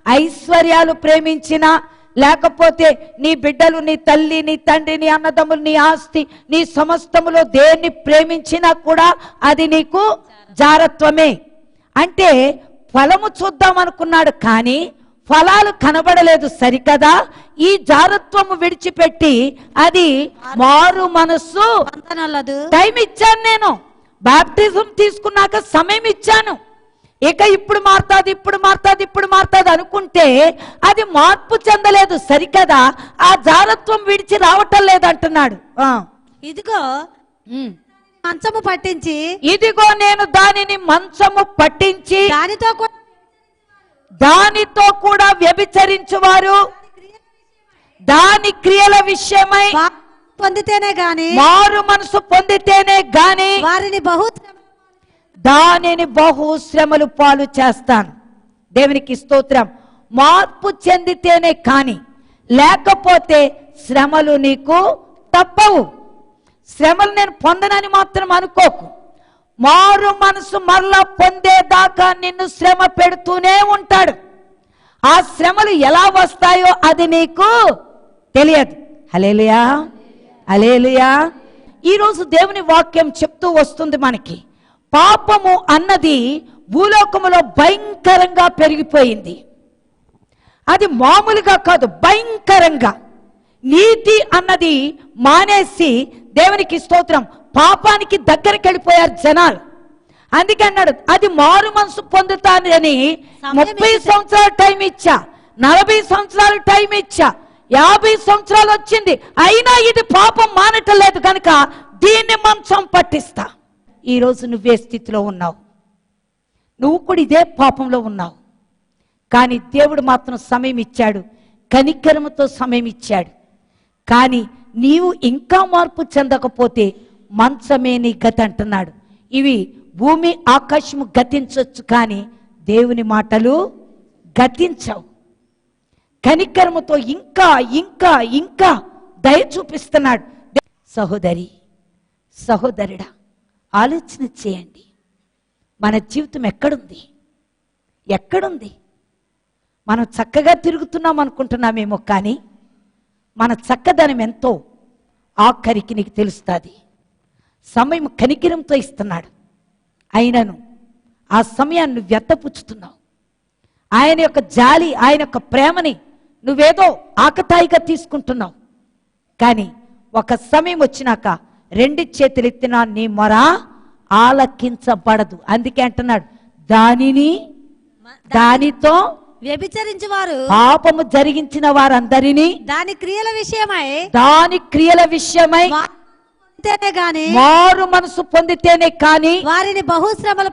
ఐశ్వర్యాలు ప్రేమించినా, లేకపోతే నీ బిడ్డలు, నీ తల్లి, నీ తండ్రి, నీ అన్నదమ్ములు, నీ ఆస్తి, నీ సమస్తములో దేన్ని ప్రేమించినా కూడా అది నీకు జారత్వమే. అంటే ఫలము చూద్దాం అనుకున్నాడు, కానీ ఫలాలు కనబడలేదు, సరికదా? ఈ జారత్వము విడిచిపెట్టి అది మారు మనస్సు పొందనల్లదు. టైం ఇచ్చాను, నేను బాప్టిజం తీసుకున్నాక సమయం ఇచ్చాను, ఇక ఇప్పుడు మారుతుంది, ఇప్పుడు మారుతుంది, ఇప్పుడు మారుతుంది అనుకుంటే అది మార్పు చెందలేదు, సరికదా? ఆ జారత్వం విడిచి రావటం లేదంటున్నాడు. ఇదిగో మంచము పట్టించి, ఇదిగో నేను దానిని మంచము పట్టించి దానితో కూడా వ్యభిచరించువారు దాని క్రియల విషయమై పొందితేనే గాని, మారు మనసు పొందితేనే గాని దానిని బహుశ్రమలు పాలు చేస్తాను. దేవునికి స్తోత్రం. మార్పు చెందితేనే కానీ, లేకపోతే శ్రమలు నీకు తప్పవు. శ్రమలు నేను పొందనని మాత్రం అనుకోకు. మారు మనసు మరలా పొందేదాకా నిన్ను శ్రమ పెడుతూనే ఉంటాడు. ఆ శ్రమలు ఎలా వస్తాయో అది నీకు తెలియదు. హల్లెలూయా, హల్లెలూయా. ఈరోజు దేవుని వాక్యం చెప్తూ వస్తుంది మనకి, పాపము అన్నది భూలోకములో భయంకరంగా పెరిగిపోయింది. అది మామూలుగా కాదు, భయంకరంగా. నీతి అన్నది మానేసి, దేవునికి స్తోత్రం, పాపానికి దగ్గరికి వెళ్ళిపోయారు జనాలు. అందుకే అన్నాడు, అది మారు మనసు పొందుతానని 30 సంవత్సరాలు టైం ఇచ్చా, 40 సంవత్సరాలు టైం ఇచ్చా, 50 సంవత్సరాలు వచ్చింది, అయినా ఇది పాపం మానటం లేదు కనుక దీన్ని మంచం పట్టిస్తా. ఈరోజు నువ్వే స్థితిలో ఉన్నావు, నువ్వు కూడా ఇదే పాపంలో ఉన్నావు. కానీ దేవుడు మాత్రం సమయం ఇచ్చాడు, కనికరముతో సమయం ఇచ్చాడు. కానీ నీవు ఇంకా మార్పు చెందకపోతే మంచమే నీ గతి అంటున్నాడు. ఇవి భూమి ఆకాశము గతించవచ్చు, కానీ దేవుని మాటలు గతించవు. కనికరముతో ఇంకా ఇంకా ఇంకా దయ చూపిస్తున్నాడు. సహోదరి, సహోదరుడా, ఆలోచన చేయండి, మన జీవితం ఎక్కడుంది? ఎక్కడుంది? మనం చక్కగా తిరుగుతున్నాం అనుకుంటున్నామేమో, కానీ మన చక్కదనం ఎంతో ఆఖరికి నీకు తెలుస్తుంది. సమయం కనికరంతో ఇస్తున్నాడు, అయినను ఆ సమయాన్ని నువ్వు వ్యర్థపుచ్చుతున్నావు. ఆయన యొక్క జాలి, ఆయన యొక్క ప్రేమని నువ్వేదో ఆకతాయిగా తీసుకుంటున్నావు. కానీ ఒక సమయం వచ్చినాక 2 చేతులు ఎత్తినా నీ మొర ఆలకించబడదు. అందుకే అంటున్నాడు, దానితో వ్యభిచరించువారు, పాపము జరిగించిన వారందరినీ దాని క్రియల విషయమై గాని మారు మనసు పొందితేనే కానీ వారిని బహుశ్రమలు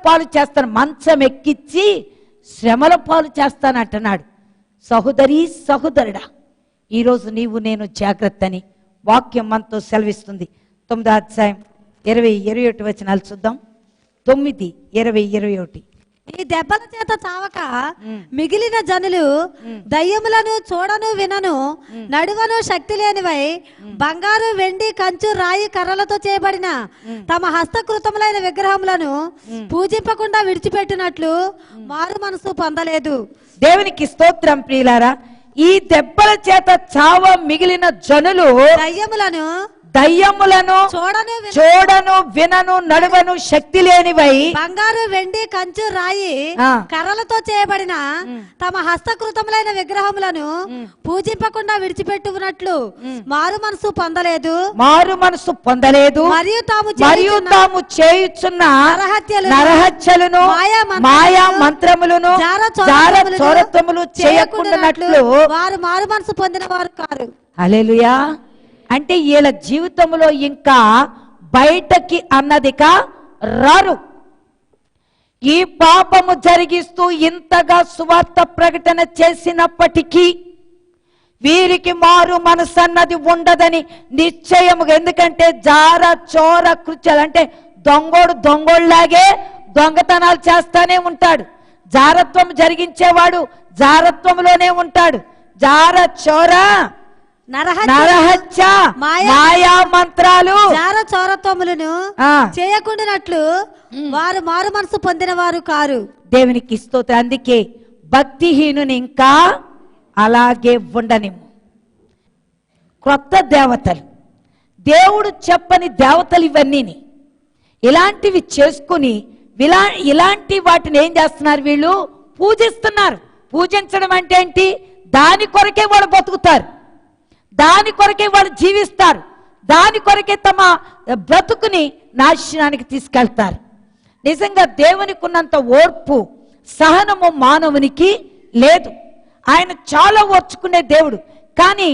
పాలు చేస్తాను. మంచం ఎక్కించి శ్రమల పాలు చేస్తాను అంటున్నాడు. సహోదరి, సహోదరుడా, ఈరోజు నీవు నేను జాగ్రత్త అని వాక్యం మనతో సెలవిస్తుంది. 9వ అధ్యాయం 20-21 వచనాలు చూద్దాం. 9:20-21. ఈ దెబ్బల చేత చావక మిగిలిన జనులు దయ్యములను చూడను వినను నడువను శక్తి లేనివై బంగారు, వెండి, కంచు, రాయి, కర్రలతో చేయబడిన తమ హస్తకృతములైన విగ్రహములను పూజింపకుండా విడిచిపెట్టినట్లు మారు మనసు పొందలేదు. దేవునికి స్తోత్రం. ప్రియులారా, ఈ దెబ్బల చేత చావ మిగిలిన జనులు దయ్యములను చూడను వినను నడువను శక్తి లేనివై బంగారు, వెండి, కంచు, రాయి, కర్రలతో చేయబడిన తమ హస్తకృతములైన విగ్రహములను పూజింపకుండా విడిచిపెట్టుకున్నట్లు మారు మనసు పొందలేదు. మరియు తాము చేయుచున్న నరహత్యలను, మాయా మంత్రములను, చోరత్వములు చేయకుండానట్లు వారు మారు మనసు పొందిన వారు కారు. హల్లెలూయా. అంటే వీళ్ళ జీవితంలో ఇంకా బయటకి అన్నదిగా రారు. ఈ పాపము జరిగిస్తూ ఇంతగా సువార్త ప్రకటన చేసినప్పటికీ, వీరికి మారు మనసు అన్నది ఉండదని నిశ్చయముగా. ఎందుకంటే జార చోర కృత్యాలు అంటే దొంగోళ్ళలాగే దొంగతనాలు చేస్తానే ఉంటాడు. జారత్వం జరిగించేవాడు జారత్వంలోనే ఉంటాడు. జార చోర నరహత్య మాయా మంత్రాలు జార చోరత్వములను చేయకుండానట్లు వారు మారు మనసు పొందిన వారు కారు. దేవునికి స్తోత్రం. అందుకే భక్తిహీనుని ఇంకా అలాగే ఉండనిమ్ము. క్రొత్త దేవతలు, దేవుడు చెప్పని దేవతలు ఇవన్నీ ఇలాంటివి చేసుకుని ఇలాంటి వాటిని ఏం చేస్తున్నారు? వీళ్ళు పూజిస్తున్నారు. పూజించడం అంటే ఏంటి? దాని కొరకే వాళ్ళు బతుకుతారు, దాని కొరకే వాళ్ళు జీవిస్తారు, దాని కొరకే తమ బ్రతుకుని నాశనానికి తీసుకెళ్తారు. నిజంగా దేవునికి ఉన్నంత ఓర్పు సహనము మానవునికి లేదు. ఆయన చాలా ఓర్చుకునే దేవుడు. కానీ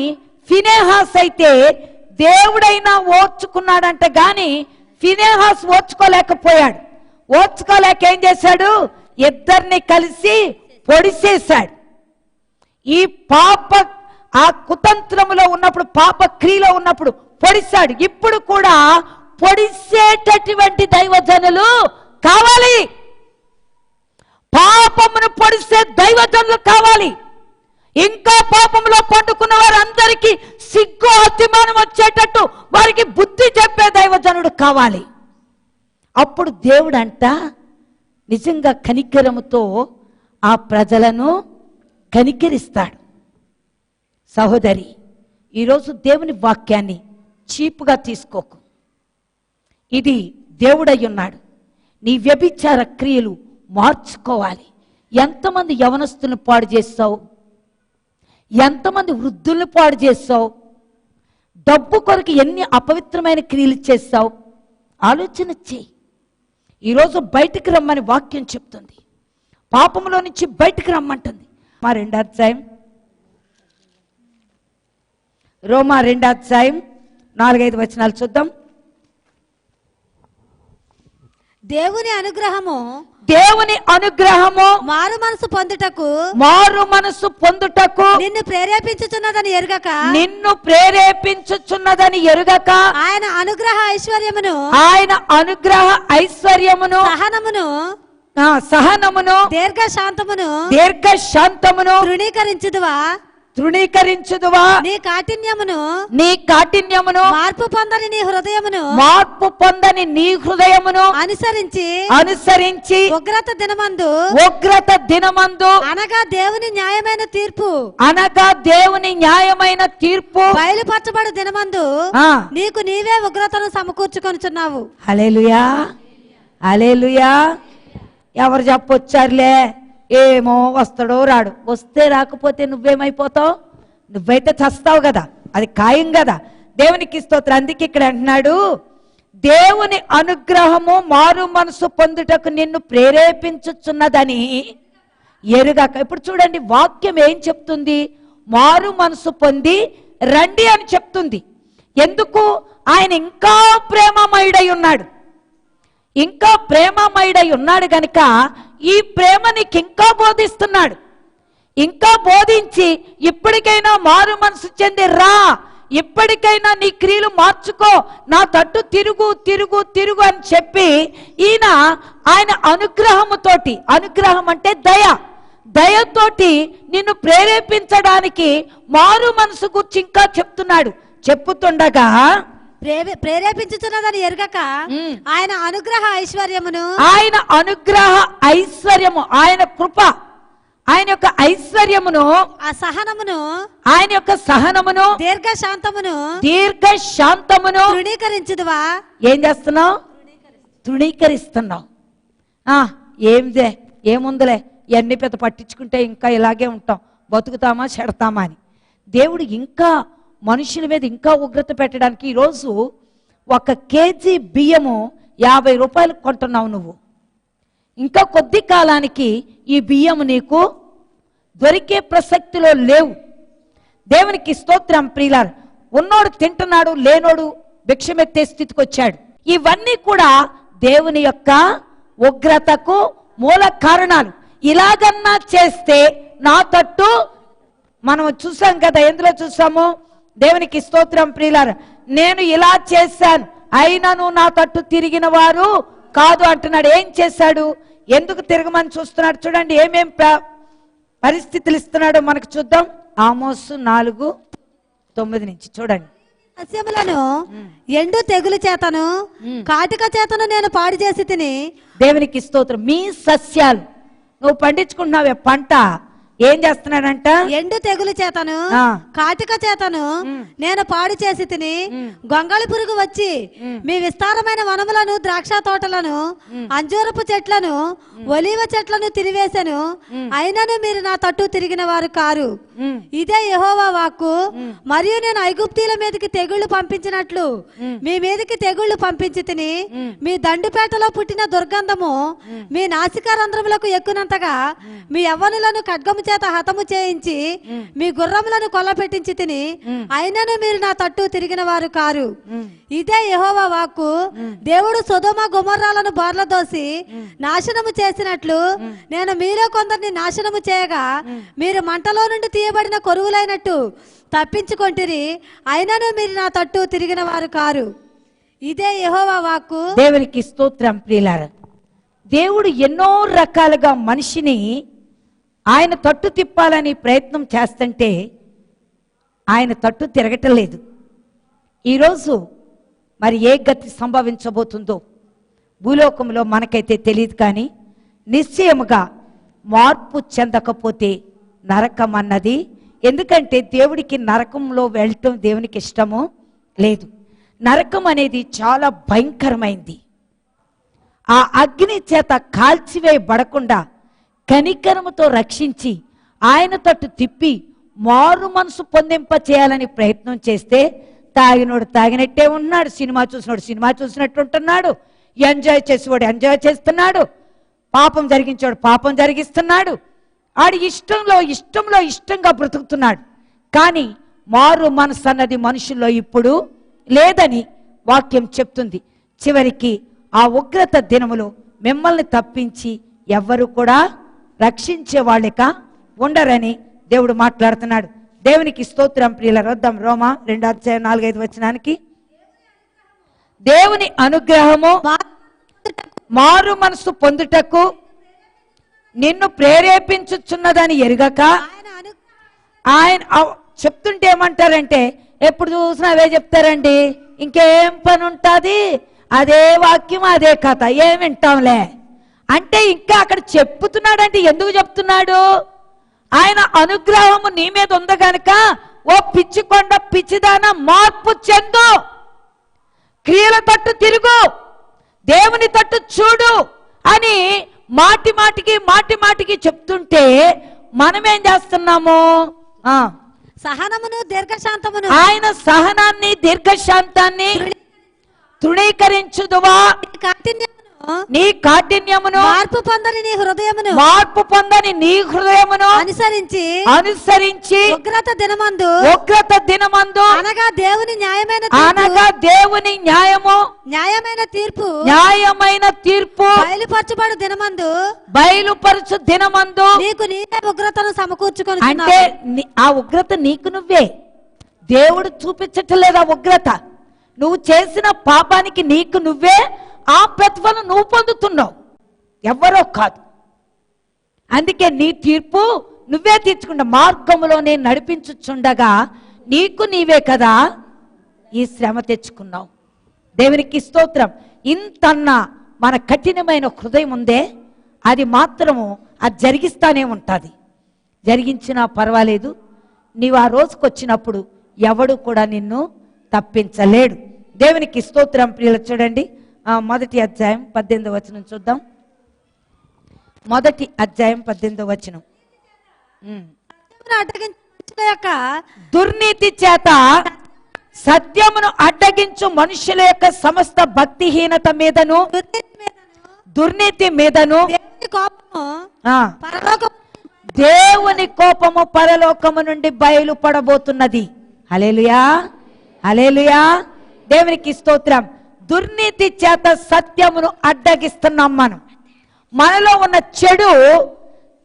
ఫినెహాస్ అయితే దేవుడైనా ఓర్చుకున్నాడంట, గాని ఫినెహాస్ ఓర్చుకోలేకపోయాడు. ఓర్చుకోలేక ఏం చేశాడు? ఇద్దరిని కలిసి పొడిసేశాడు. ఈ పాప ఆ కుతంత్రములో ఉన్నప్పుడు, పాప క్రియలో ఉన్నప్పుడు పొడిశాడు. ఇప్పుడు కూడా పొడిసేటటువంటి దైవజనులు కావాలి. పాపమును పొడిసే దైవజనులు కావాలి. ఇంకా పాపంలో పండుకున్న వారందరికీ సిగ్గు అతిమానం వచ్చేటట్టు వారికి బుద్ధి చెప్పే దైవజనుడు కావాలి. అప్పుడు దేవుడంట నిజంగా కనికరముతో ఆ ప్రజలను కనికరిస్తాడు. సహోదరి, ఈరోజు దేవుని వాక్యాన్ని చీపుగా తీసుకోకు. ఇది దేవుడై ఉన్నాడు. నీ వ్యభిచార క్రియలు మార్చుకోవాలి. ఎంతమంది యవనస్తులను పాడు చేస్తావు? ఎంతమంది వృద్ధుల్ని పాడు చేస్తావు? డబ్బు కొరకు ఎన్ని అపవిత్రమైన క్రియలు చేస్తావు? ఆలోచన చేయి. ఈరోజు బయటికి రమ్మని వాక్యం చెప్తుంది. పాపంలో నుంచి బయటికి రమ్మంటుంది. మా 2వ అధ్యాయం, రోమా 2వ అధ్యాయం 4-5 వచనాలు చూద్దాం. దేవుని అనుగ్రహము మారు మనసు పొందుటకు నిన్ను ప్రేరేపించుచున్నదని ఎరుగక ఆయన అనుగ్రహ ఐశ్వర్యమును సహనమును దీర్ఘశాంతమును తృణీకరించుదువా నీ కాఠిన్యమును మార్పు పొందని నీ హృదయమును అనుసరించి ఉగ్రత దినమందు అనగా దేవుని న్యాయమైన తీర్పు బయలుపరచబడు దినమందు నీకు నీవే ఉగ్రతను సమకూర్చుకొనుచున్నావు. హల్లెలూయా, హల్లెలూయా. ఎవరు చెప్పొచ్చారులే, ఏమో వస్తాడో రాడు. వస్తే రాకపోతే నువ్వేమైపోతావు? నువ్వైతే చస్తావు కదా, అది ఖాయం కదా. దేవునికి స్తోత్రం. అందుకే ఇక్కడ అంటున్నాడు, దేవుని అనుగ్రహము మారు మనసు పొందుటకు నిన్ను ప్రేరేపించుచున్నదని ఎరుగక. ఇప్పుడు చూడండి, వాక్యం ఏం చెప్తుంది? మారు మనసు పొంది రండి అని చెప్తుంది. ఎందుకు? ఆయన ఇంకా ప్రేమమయుడై ఉన్నాడు. ఇంకా ప్రేమమయుడై ఉన్నాడు గనుక ఈ ప్రేమ నీకు ఇంకా బోధిస్తున్నాడు. ఇంకా బోధించి ఇప్పటికైనా మారు మనసు చెంది రా, ఇప్పటికైనా నీ క్రియలు మార్చుకో, నా తట్టు తిరుగు అని చెప్పి ఆయన అనుగ్రహముతోటి, అనుగ్రహం అంటే దయతోటి నిన్ను ప్రేరేపించడానికి మారు మనసు గురించి ఇంకా చెప్తున్నాడు. చెప్పుతుండగా ప్రేరేపించుతున్నదని ఎరుగక ఆయన అనుగ్రహ ఐశ్వర్యము, ఆయన కృప, ఆయన యొక్క ఐశ్వర్యమును, ఆయన యొక్క సహనమును, దీర్ఘశాంతమును తృణీకరించుదువా. ఏం చేస్తున్నావు? తృణీకరిస్తున్నావు. ఏముందిలే, ఎన్ని పెద్ద పట్టించుకుంటే ఇంకా ఇలాగే ఉంటాం, బతుకుతామా చెడతామా అని. దేవుడు ఇంకా మనుషుల మీద ఇంకా ఉగ్రత పెట్టడానికి ఈరోజు 1 కేజీ బియ్యము 50 రూపాయలకు కొంటున్నావు నువ్వు. ఇంకా కొద్ది కాలానికి ఈ బియ్యము నీకు దొరికే ప్రసక్తిలో లేవు. దేవునికి స్తోత్రం. ప్రియులారా, ఉన్నోడు తింటున్నాడు, లేనోడు భిక్షమెత్తే స్థితికి వచ్చాడు. ఇవన్నీ కూడా దేవుని యొక్క ఉగ్రతకు మూల కారణాలు. ఇలాగన్నా చేస్తే నా తట్టు మనం చూసాం కదా, ఎందులో చూసాము? దేవునికి స్తోత్రం ప్రియులారా. నేను ఇలా చేశాను అయినను నా తట్టు తిరిగిన వారు కాదు అంటున్నాడు. ఏం చేశాడు? ఎందుకు తిరగమని చూస్తున్నాడు? చూడండి ఏమేం పరిస్థితులు ఇస్తున్నాడో మనకు చూద్దాం. ఆమోసు 4:9 నుంచి చూడండి. సస్యములను ఎండు తెగులు చేతను కాటిక చేతను నేను పాడు చేసి తిని. దేవునికి స్తోత్రం. మీ సస్యాలు నువ్వు పండించుకుంటున్నావే పంట ఏం చేస్తున్నాడంట? ఎండు తెగులు చేతను కాటిక చేతను నేను పాడు చేసి తిని. గొంగళి పురుగు వచ్చి మీ విస్తారమైన వనములను, ద్రాక్ష తోటలను, అంజూరపు చెట్లను, ఒలీవ చెట్లను తిరివేశాను, అయినను మీరు నా తట్టు తిరిగిన వారు కారు. ఇదే యెహోవా వాక్కు. మరియు నేను ఐగుప్తీల మీదకి తెగుళ్లు పంపించినట్లు మీ మీదకి తెగుళ్లు పంపించి తిని. మీ దండుపేటలో పుట్టిన దుర్గంధము మీ నాసికారంధ్రములకు ఎక్కునంతగా మీ యవ్వనులను ఖడ్గము చేత హతము చేయించి మీ గుర్రములను కొల్లపెట్టించి తిని. అయినను మీరు నా తట్టు తిరిగిన వారు కారు. ఇదే యెహోవా వాక్కు. దేవుడు సొదొమ గొమొర్రాలను బోర్లదోసి నాశనము చేసినట్లు నేను మీలో కొందరిని నాశనము చేయగా మీరు మంటలో నుండి తీయబడిన కొరువులైనట్టు తప్పించుకొంటిరి. అయినను మీరు నా తట్టు తిరిగిన వారు కారు. ఇదే యెహోవా వాక్కు. దేవునికి స్తోత్రం ప్రియులారా. దేవుడు ఎన్నో రకాలుగా మనిషిని ఆయన తట్టు తిప్పాలని ప్రయత్నం చేస్తుంటే ఆయన తట్టు తిరగటం లేదు. ఈరోజు మరి ఏ గతి సంభవించబోతుందో భూలోకంలో మనకైతే తెలియదు, కానీ నిశ్చయముగా మార్పు చెందకపోతే నరకం అన్నది. ఎందుకంటే దేవుడికి నరకంలో వెళ్ళటం దేవునికి ఇష్టము లేదు. నరకం అనేది చాలా భయంకరమైంది. ఆ అగ్ని చేత కాల్చివేయబడకుండా కనికరముతో రక్షించి ఆయన తట్టు తిప్పి మారు మనసు పొందింప చేయాలని ప్రయత్నం చేస్తే తాగినోడు తాగినట్టే ఉన్నాడు, సినిమా చూసినోడు సినిమా చూసినట్టు ఉంటున్నాడు, ఎంజాయ్ చేసేవాడు ఎంజాయ్ చేస్తున్నాడు, పాపం జరిగించాడు పాపం జరిగిస్తున్నాడు. ఆడి ఇష్టంగా బ్రతుకుతున్నాడు. కానీ మారు మనసు అన్నది మనుషుల్లో ఇప్పుడు లేదని వాక్యం చెప్తుంది. చివరికి ఆ ఉగ్రత దినములో మిమ్మల్ని తప్పించి ఎవ్వరు కూడా రక్షించే వాళ్ళక ఉండరని దేవుడు మాట్లాడుతున్నాడు. దేవునికి స్తోత్రం ప్రియుల. వద్దాం రోమా 2:4-5 దేవుని అనుగ్రహము మారు మనసు పొందుటకు నిన్ను ప్రేరేపించుచున్నదని ఎరుగక ఆయన చెప్తుంటే ఏమంటారంటే, ఎప్పుడు చూసినా అవే చెప్తారండి, ఇంకేం పని ఉంటుంది, అదే వాక్యం అదే కథ, ఏం వింటాంలే అంటే. ఇంకా అక్కడ చెప్పుతున్నాడంటే ఎందుకు చెప్తున్నాడు? ఆయన అనుగ్రహము నీ మీద ఉంది గనుక ఓ పిచ్చికొండ పిచ్చిదాన మార్పు చెందు, క్రియల తట్టు తిరుగు, దేవుని తట్టు చూడు అని మాటి మాటికి చెప్తుంటే మనమేం చేస్తున్నాము? సహనమును దీర్ఘశాంతమును, ఆయన సహనాన్ని దీర్ఘశాంతాన్ని తృణీకరించుదువా, నీ కాఠిన్యమును మార్పు పొందని నీ హృదయమును అనుసరించి ఉగ్రత దినమందు అనగా దేవుని న్యాయమైన తీర్పు బయలుపరచు దినమందు నీకు నీవే ఉగ్రతను సమకూర్చుకొని. అంటే ఆ ఉగ్రత నీకు నువ్వే, దేవుడు చూపించటం లేదు. ఆ ఉగ్రత నువ్వు చేసిన పాపానికి నీకు నువ్వే ఆ ప్రతిఫలం నువ్వు పొందుతున్నావు, ఎవరో కాదు. అందుకే నీ తీర్పు నువ్వే తీర్చుకుంటా. మార్గములోనే నడిపించుచుండగా నీకు నీవే కదా ఈ శ్రమ తెచ్చుకున్నావు. దేవునికి స్తోత్రం. ఇంతన్నా మన కఠినమైన హృదయం ఉందే, అది మాత్రము అది జరిగిస్తానే ఉంటుంది. జరిగించినా పర్వాలేదు, నీవు ఆ రోజుకు వచ్చినప్పుడు ఎవడు కూడా నిన్ను తప్పించలేడు. దేవునికి స్తోత్రం ప్రియులు. చూడండి 1:18 చూద్దాం. 1:18 దుర్నీతి చేత సత్యమును అడ్డగించు మనుషుల యొక్క సమస్త భక్తిహీనత మీదను దుర్నీతి మీదను దేవుని కోపము పరలోకము నుండి బయలుపడబోతున్నది. హల్లెలూయా హల్లెలూయా. దేవునికి స్తోత్రం. దుర్నీతి చేత సత్యమును అడ్డగిస్తున్నాం. మనలో ఉన్న చెడు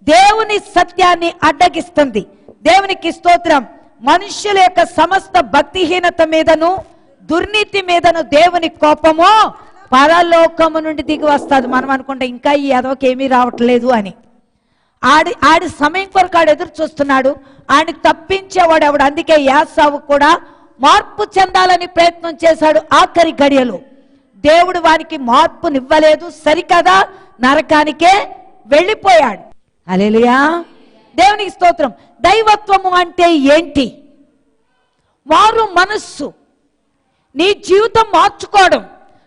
దేవుని సత్యాన్ని అడ్డగిస్తుంది. దేవునికి స్తోత్రం. మనుష్యుల యొక్క సమస్త భక్తిహీనత మీదను దుర్నీతి మీదను దేవుని కోపము పరలోకము నుండి దిగి వస్తుంది. మనం అనుకుంటే ఇంకా ఈ ఎదవకేమీ రావట్లేదు అని. ఆడి సమయం కొరకు ఆడు ఎదురు చూస్తున్నాడు. ఆడిని తప్పించేవాడు ఎవడు. అందుకే యాసావు కూడా మార్పు చెందాలని ప్రయత్నం చేశాడు. ఆఖరి గడియలో దేవుడు వానికి మార్పునివ్వలేదు. సరికదా నరకానికే వెళ్ళిపోయాడు. హల్లెలూయా, దేవునికి స్తోత్రం. దైవత్వము అంటే ఏంటి? మారు మనస్సు, నీ జీవితం మార్చుకోవడం,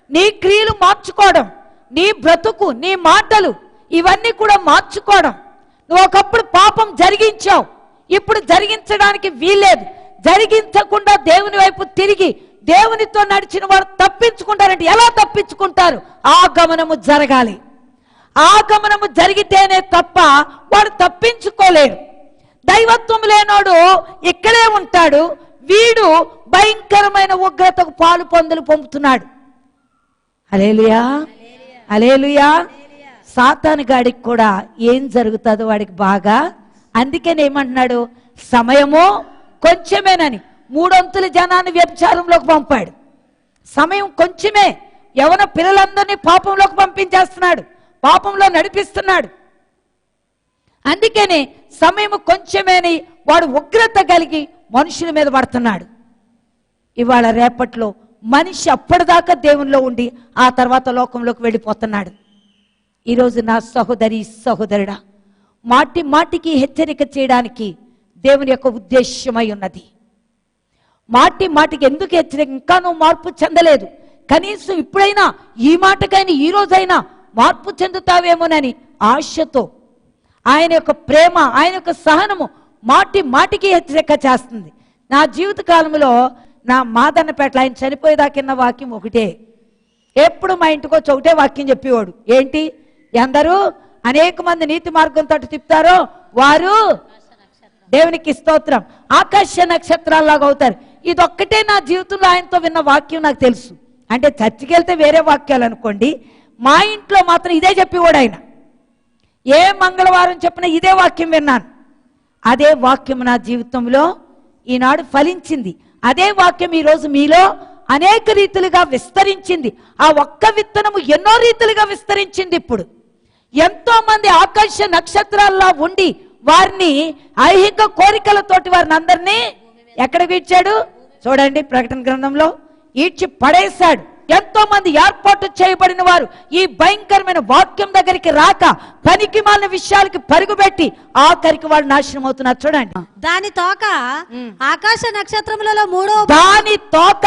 నీ క్రియలు మార్చుకోవడం, నీ బ్రతుకు, నీ మాటలు ఇవన్నీ కూడా మార్చుకోవడం. నువ్వు ఒకప్పుడు పాపం జరిగించావు, ఇప్పుడు జరిగించడానికి వీల్లేదు. జరిగించకుండా దేవుని వైపు తిరిగి దేవునితో నడిచిన వారు తప్పించుకుంటారంటే ఎలా తప్పించుకుంటారు? ఆగమనము జరగాలి. ఆగమనము జరిగితేనే తప్ప వాడు తప్పించుకోలేడు. దైవత్వం లేనోడు ఇక్కడే ఉంటాడు. వీడు భయంకరమైన ఉగ్రతకు పాలు పొందుతున్నాడు. హల్లెలూయా, హల్లెలూయా. సాతాను గాడికి కూడా ఏం జరుగుతుందో వాడికి బాగా. అందుకని ఏమంటున్నాడు? సమయము కొంచెమేనని 3 జనాన్ని వ్యభిచారంలోకి పంపాడు. సమయం కొంచెమే. యవన పిల్లలందరినీ పాపంలోకి పంపించేస్తున్నాడు, పాపంలో నడిపిస్తున్నాడు. అందుకని సమయం కొంచెమేని వాడు ఉగ్రత కలిగి మనుషుల మీద పడుతున్నాడు. ఇవాళ రేపట్లో మనిషి అప్పటిదాకా దేవునిలో ఉండి ఆ తర్వాత లోకంలోకి వెళ్ళిపోతున్నాడు. ఈరోజు నా సహోదరి సహోదరుడా, మాటి మాటికి హెచ్చరిక చేయడానికి దేవుని యొక్క ఉద్దేశ్యమై ఉన్నది. మాటి మాటికి ఎందుకు హెచ్చరిక? ఇంకా నువ్వు మార్పు చెందలేదు, కనీసం ఇప్పుడైనా ఈ మాటకైనా ఈ రోజైనా మార్పు చెందుతావేమోనని ఆశతో ఆయన యొక్క ప్రేమ, ఆయన యొక్క సహనము మాటి మాటికి హెచ్చరిక చేస్తుంది. నా జీవిత కాలంలో నా మాదన్నపేటలో ఆయన చనిపోయేదాకిన్న వాక్యం ఒకటే. ఎప్పుడు మా ఇంటికి వచ్చి ఒకటే వాక్యం చెప్పేవాడు. ఏంటి? ఎందరూ అనేక మంది నీతి మార్గం తట్టు తిప్పుతారో వారు దేవునికి స్తోత్రం ఆకాశ నక్షత్రాల్లాగా అవుతారు. ఇదొక్కటే నా జీవితంలో ఆయనతో విన్న వాక్యం నాకు తెలుసు. అంటే చర్చికి వెళ్తే వేరే వాక్యాలు అనుకోండి, మా ఇంట్లో మాత్రం ఇదే చెప్పేవాడు ఆయన. ఏ మంగళవారం చెప్పినా ఇదే వాక్యం విన్నాను. అదే వాక్యం నా జీవితంలో ఈనాడు ఫలించింది. అదే వాక్యం ఈరోజు మీలో అనేక రీతులుగా విస్తరించింది. ఆ ఒక్క విత్తనము ఎన్నో రీతులుగా విస్తరించింది. ఇప్పుడు ఎంతో మంది ఆకాశ నక్షత్రాల్లో ఉండి వారిని ఐహిక కోరికలతోటి వారిని అందరినీ ఎక్కడికి ఇచ్చాడు? చూడండి, ప్రకటన గ్రంథంలో ఈడ్చి పడేశాడు. ఎంతో మంది ఏర్పాటు చేయబడిన వారు ఈ భయంకరమైన వాక్యం దగ్గరికి రాక పనికి మాలిన విషయాలకి పరుగుపెట్టి ఆఖరికి వాళ్ళు నాశనం అవుతున్నారు. చూడండి, దాని తోక ఆకాశ నక్షత్రములలో మూడో, దాని తోక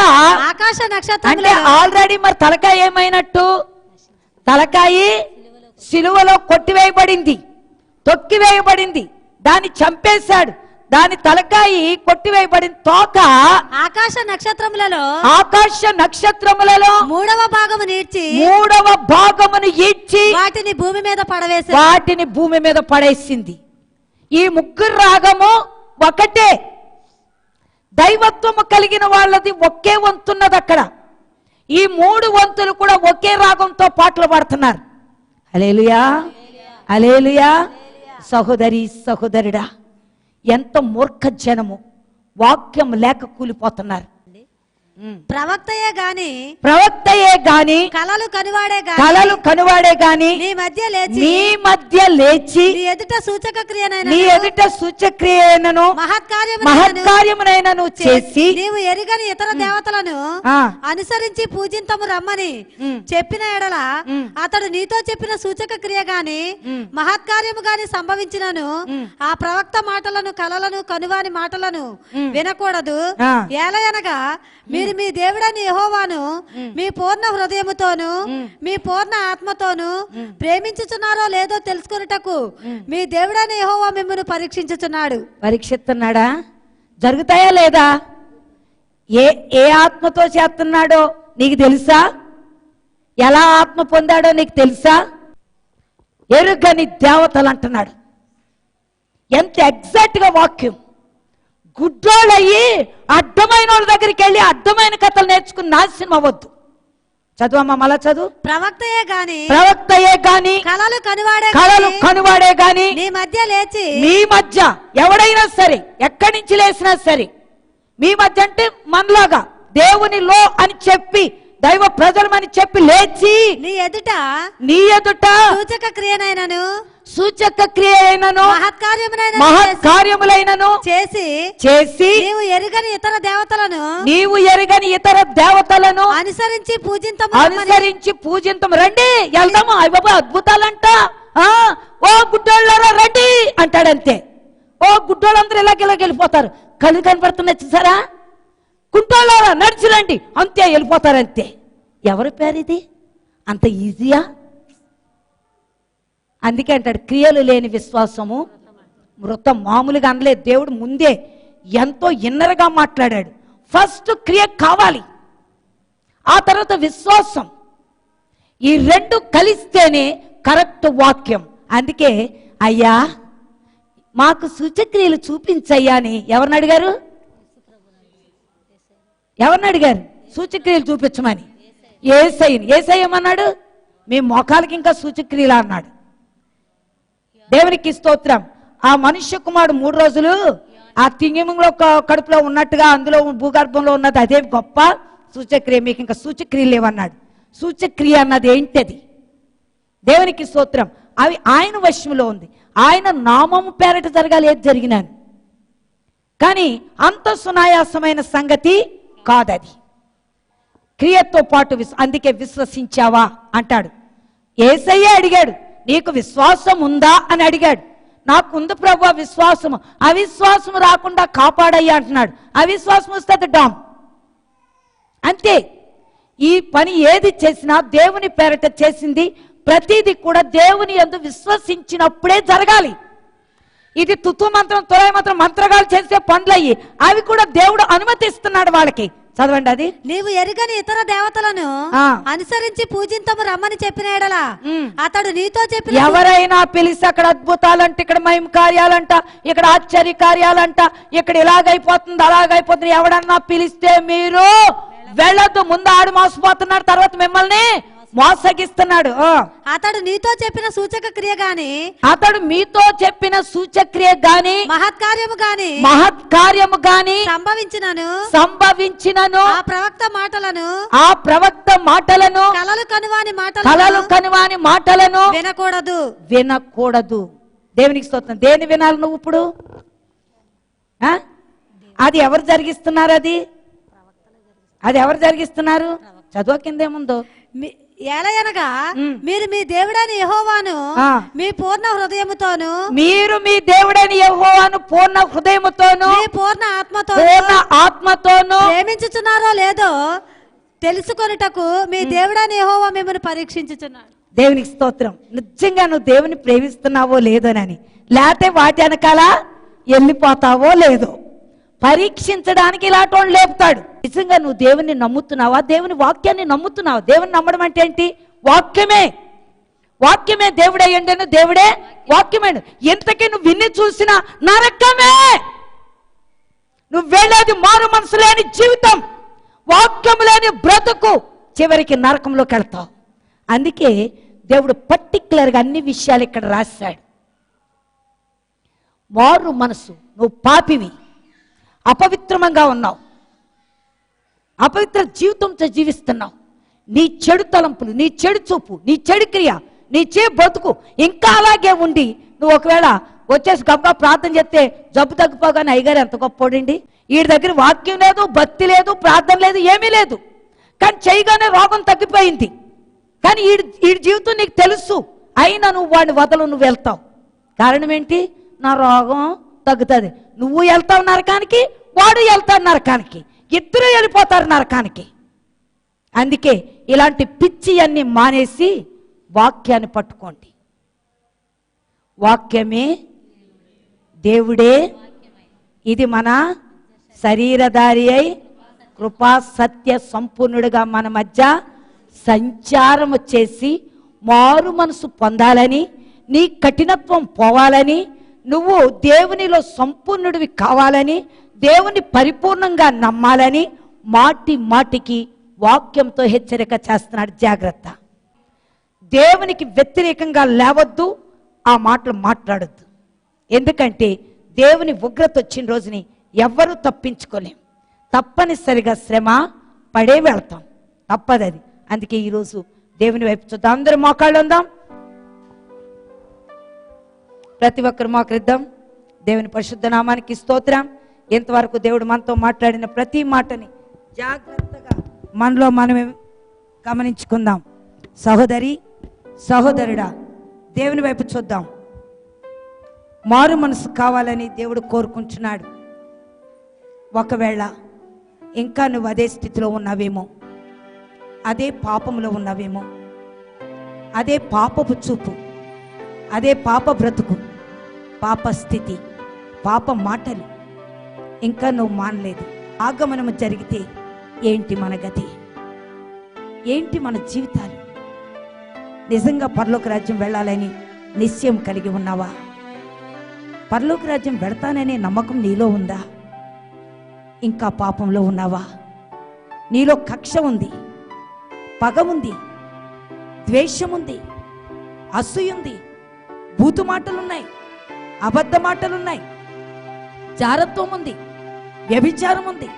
ఆకాశ నక్షత్రం అంటే ఆల్రెడీ మరి తలకాయ ఏమైనట్టు? తలకాయి సిలువలో కొట్టివేయబడింది, తొక్కివేయబడింది, దాన్ని చంపేశాడు. దాని తలకాయి కొట్టివేయబడిన తోక ఆకాశ నక్షత్రములలో, ఆకాశ నక్షత్రములలో మూడవ భాగమును ఈడ్చి, మూడవ భాగమును ఈడ్చి వాటిని భూమి మీద పడవేసి, వాటిని భూమి మీద పడేసింది. ఈ ముగ్గురు రాగము ఒకటే. దైవత్వము కలిగిన వాళ్ళది ఒకే వంతున్నది అక్కడ. ఈ 3 వంతులు కూడా ఒకే రాగంతో పాటలు పాడుతున్నారు. హల్లెలూయా, హల్లెలూయా. సహోదరి సహోదరుడా, ఎంత మూర్ఖ జనము వాక్యం లేక కూలిపోతున్నారు. ప్రవక్తయే గాని కలలు కనువాడే గాని నీ మధ్య లేచి నీ ఎదుట సూచక్రియను మహత్కార్యమునైనను చేసి నీవు ఎరుగని ఇతర దేవతలను అనుసరించి పూజింతము రమ్మని చెప్పిన ఎడల అతడు నీతో చెప్పిన సూచక క్రియ గాని మహత్కార్యము గాని సంభవించినను ఆ ప్రవక్త మాటలను, కలలను, కనువాని మాటలను వినకూడదు. ఏలయనగా మీరు మీ దేవుడైన యెహోవాను మీ పూర్ణ హృదయముతోను మీ పూర్ణ ఆత్మతోను ప్రేమించుచున్నారో లేదో తెలుసుకొనుటకు మీ దేవుడైన యెహోవా మిమ్మును పరీక్షించుచున్నాడు. పరీక్షిస్తున్నాడా? జరుగుతాయా లేదా? ఏ ఆత్మతో చేస్తున్నాడో నీకు తెలుసా? ఎలా ఆత్మ పొందాడో నీకు తెలుసా? ఎరుగని దేవతలు అంటున్నాడు. ఎంత ఎగ్జాక్ట్ గా వాక్యం. గుడ్డోళ్ళయ్యి అడ్డమైన వాళ్ళ దగ్గరికి వెళ్ళి అడ్డమైన కథలు నేర్చుకుని నాశనం అవ్వద్దు. చదువమ్మా, మళ్ళా చదువు. ప్రవక్తయే గాని కలలు కనువాడే గాని నీ మధ్య లేచి, మీ మధ్య ఎవడైనా సరే ఎక్కడి నుంచి లేసినా సరే, మీ మధ్య అంటే మనలాగా దేవునిలో అని చెప్పి దైవ ప్రజలమని చెప్పి లేచి నీ ఎదుట సూచక క్రియ అయినను మహత్కార్యములైనను చేసి నీవు ఎరుగని ఇతర దేవతలను అనుసరించి పూజింతము. రండి వెళ్దాము, అయ్య బాబా అద్భుతాలంట, ఓ గుడ్డోళ్ళారా రండి అంటాడంతే. ఓ గుడ్డోళ్ళందరూ ఇలాగ వెళ్ళిపోతారు. కళ్ళు కనపడుతున్నాయి చూసారా, కుంటోళ్ళారా నడిచి రండి అంతే, వెళ్ళిపోతారు అంతే. ఎవరి పేరు ఇది? అంత ఈజీయా? అందుకే అంటాడు క్రియలు లేని విశ్వాసము మృతం. మామూలుగా అనలేదు, దేవుడు ముందే ఎంతో ఇన్నర్గా మాట్లాడాడు. ఫస్ట్ క్రియ కావాలి, ఆ తర్వాత విశ్వాసం. ఈ రెండు కలిస్తేనే కరెక్ట్ వాక్యం. అందుకే అయ్యా మాకు సూచక్రియలు చూపించయ్యా అని ఎవరిని అడిగారు? సూచక్రియలు చూపించమని ఏసయ్యమన్నాడు. మీ మోకాలకి ఇంకా సూచక్రియలు అన్నాడు. దేవునికి స్తోత్రం. ఆ మనుష్య కుమారుడు 3 రోజులు ఆ తింగిమంలో కడుపులో ఉన్నట్టుగా అందులో భూగర్భంలో ఉన్నది అదే గొప్ప సూచక్రియ, మీకు ఇంకా సూచక్రియలు లేవన్నాడు. సూచక్రియ అన్నది ఏంటది? దేవునికి స్తోత్రం. అవి ఆయన వశంలో ఉంది. ఆయన నామము పేరట జరగాలి, ఏది జరిగినాను. కానీ అంత సునాయాసమైన సంగతి కాదది. క్రియతో పాటు అందుకే విశ్వసించావా అంటాడు. యేసయ్యే అడిగాడు, నీకు విశ్వాసం ఉందా అని అడిగాడు. నాకుంది ప్రభువా విశ్వాసము. అవిశ్వాసము రాకుండా కాపాడయ్యా అంటున్నాడు. అవిశ్వాసం వస్తే డామ్ అంతే. ఈ పని ఏది చేసినా దేవుని పేరట చేసింది ప్రతిదీ కూడా దేవుని యందు విశ్వసించినప్పుడే జరగాలి. ఇది తుతు మంత్రం, తొలై మంత్రం, మంత్రగాలు చేసే పనులయ్యి అవి కూడా దేవుడు అనుమతిస్తున్నాడు వాళ్ళకి. చదవండి అది. నీవు ఎరుగని ఇతర దేవతలను అనుసరించి పూజింతము రమ్మని చెప్పిన యెడల అతడు నీతో చెప్పిన, ఎవరైనా పిలిచి అక్కడ అద్భుతాలంట, ఇక్కడ మహిమ కార్యాలంట, ఇక్కడ ఆశ్చర్య కార్యాలంట, ఇక్కడ ఇలాగైపోతుంది అలాగైపోతుంది ఎవడన్నా పిలిస్తే మీరు వెళ్ళొద్దు. ముందు ఆడు మోసపోతున్నాడు, తర్వాత మిమ్మల్ని మోసగిస్తున్నాడు. అతడు నీతో చెప్పిన సూచక క్రియ గాని, అతడు మీతో చెప్పిన సూచక్రియ గాని మహత్కార్యము గాని సంభవించినను ఆ ప్రవక్త మాటలను కలలు కనువాని మాటలను వినకూడదు. దేవునికి స్తోత్రం. దేని వినాలి నువ్వు ఇప్పుడు? అది ఎవరు జరిగిస్తున్నారు? అది ఎవరు జరిగిస్తున్నారు? చదువు కిందేముందో. ఎలయనగా మీరు మీ దేవుడైన యెహోవాను మీ పూర్ణ హృదయముతోను పూర్ణ హృదయముతోను పూర్ణ ఆత్మతోను ప్రేమించుచున్నారో లేదో తెలుసుకొనుటకు మీ దేవుడైన యెహోవా మిమ్మల్ని పరీక్షించుచున్నాడు. దేవునికి స్తోత్రం. నిజంగా నువ్వు దేవుని ప్రేమిస్తున్నావో లేదోనని, లేకపోతే వాటి వెనకాల వెళ్ళిపోతావో లేదో పరీక్షించడానికి ఇలాంటి వాళ్ళు లేపుతాడు. నిజంగా నువ్వు దేవుని నమ్ముతున్నావా? దేవుని వాక్యాన్ని నమ్ముతున్నావా? దేవుని నమ్మడం అంటే ఏంటి? వాక్యమే దేవుడే అయ్యండి, దేవుడే వాక్యమే. ఎంతకీ నువ్వు విన్ని చూసిన నరకమే. నువ్వు వెళ్ళేది మారు మనసు లేని జీవితం, వాక్యం లేని బ్రతుకు, చివరికి నరకంలోకి వెళ్తావు. అందుకే దేవుడు పర్టికులర్గా అన్ని విషయాలు ఇక్కడ రాశాడు. మారు మనసు. నువ్వు పాపివి, అపవిత్రంగా ఉన్నావు, అపవిత్ర జీవితంతో జీవిస్తున్నావు. నీ చెడు తలంపులు, నీ చెడు చూపు, నీ చెడు క్రియ, నీ బతుకు ఇంకా అలాగే ఉండి నువ్వు ఒకవేళ వచ్చేసి గొప్పగా ప్రార్థన చేస్తే జబ్బు తగ్గిపోగానే అయ్యగారు ఎంత గొప్పోడండి, వీడి దగ్గర వాక్యం లేదు, భక్తి లేదు, ప్రార్థన లేదు, ఏమీ లేదు, కానీ చేయగానే రోగం తగ్గిపోయింది. కానీ వీడి జీవితం నీకు తెలుసు, అయినా నువ్వు వాడిని వదలు, నువ్వు వెళ్తావు. కారణం ఏంటి? నా రోగం తగ్గుతుంది. నువ్వు వెళ్తావు నరకానికి, వాడు వెళ్తాడు నరకానికి, ఇద్దరు వెళ్ళిపోతారు నరకానికి. అందుకే ఇలాంటి పిచ్చి అన్ని మానేసి వాక్యాన్ని పట్టుకోండి. వాక్యమే దేవుడే, ఇది మన శరీరధారి అయి కృపా సత్య సంపూర్ణుడిగా మన మధ్య సంచారము చేసి మారు మనసు పొందాలని, నీ కఠినత్వం పోవాలని, నువ్వు దేవునిలో సంపూర్ణుడివి కావాలని, దేవుని పరిపూర్ణంగా నమ్మాలని మాటి మాటికి వాక్యంతో హెచ్చరిక చేస్తున్నాడు. జాగ్రత్త, దేవునికి వ్యతిరేకంగా లేవద్దు, ఆ మాటలు మాట్లాడొద్దు. ఎందుకంటే దేవుని ఉగ్రత వచ్చిన రోజుని ఎవ్వరూ తప్పించుకోలేం. తప్పనిసరిగా శ్రమ పడే వెళ్తాం, తప్పదది. అందుకే ఈరోజు దేవుని వైపు చూద్దాం. అందరూ మోకాళ్ళు ఉందాం, ప్రతి ఒక్కరు మోకరిద్దాం. దేవుని పరిశుద్ధ నామానికి స్తోత్రం. ఇంతవరకు దేవుడు మనతో మాట్లాడిన ప్రతి మాటని జాగ్రత్తగా మనలో మనమే గమనించుకుందాం. సహోదరి, సహోదరుడా, దేవుని వైపు చూద్దాం. మారు మనసు కావాలని దేవుడు కోరుకుంటున్నాడు. ఒకవేళ ఇంకా నువ్వు అదే స్థితిలో ఉన్నావేమో, అదే పాపంలో ఉన్నావేమో, అదే పాపపు చూపు, అదే పాప బ్రతుకు, పాప స్థితి, పాప మాటలు ఇంకా నువ్వు మానలేదు. ఆగమనము జరిగితే ఏంటి మన గతి, ఏంటి మన జీవితాలు? నిజంగా పరలోక రాజ్యం వెళ్ళాలని నిశ్చయం కలిగి ఉన్నావా? పరలోక రాజ్యం వెళతాననే నమ్మకం నీలో ఉందా? ఇంకా పాపంలో ఉన్నావా? నీలో కక్ష ఉంది, పగ ఉంది, ద్వేషం ఉంది, అసూయ ఉంది, బూతు మాటలున్నాయి, అబద్ధ మాటలున్నాయి, జారత్వం ఉంది, వ్యభిచారం ఉంది,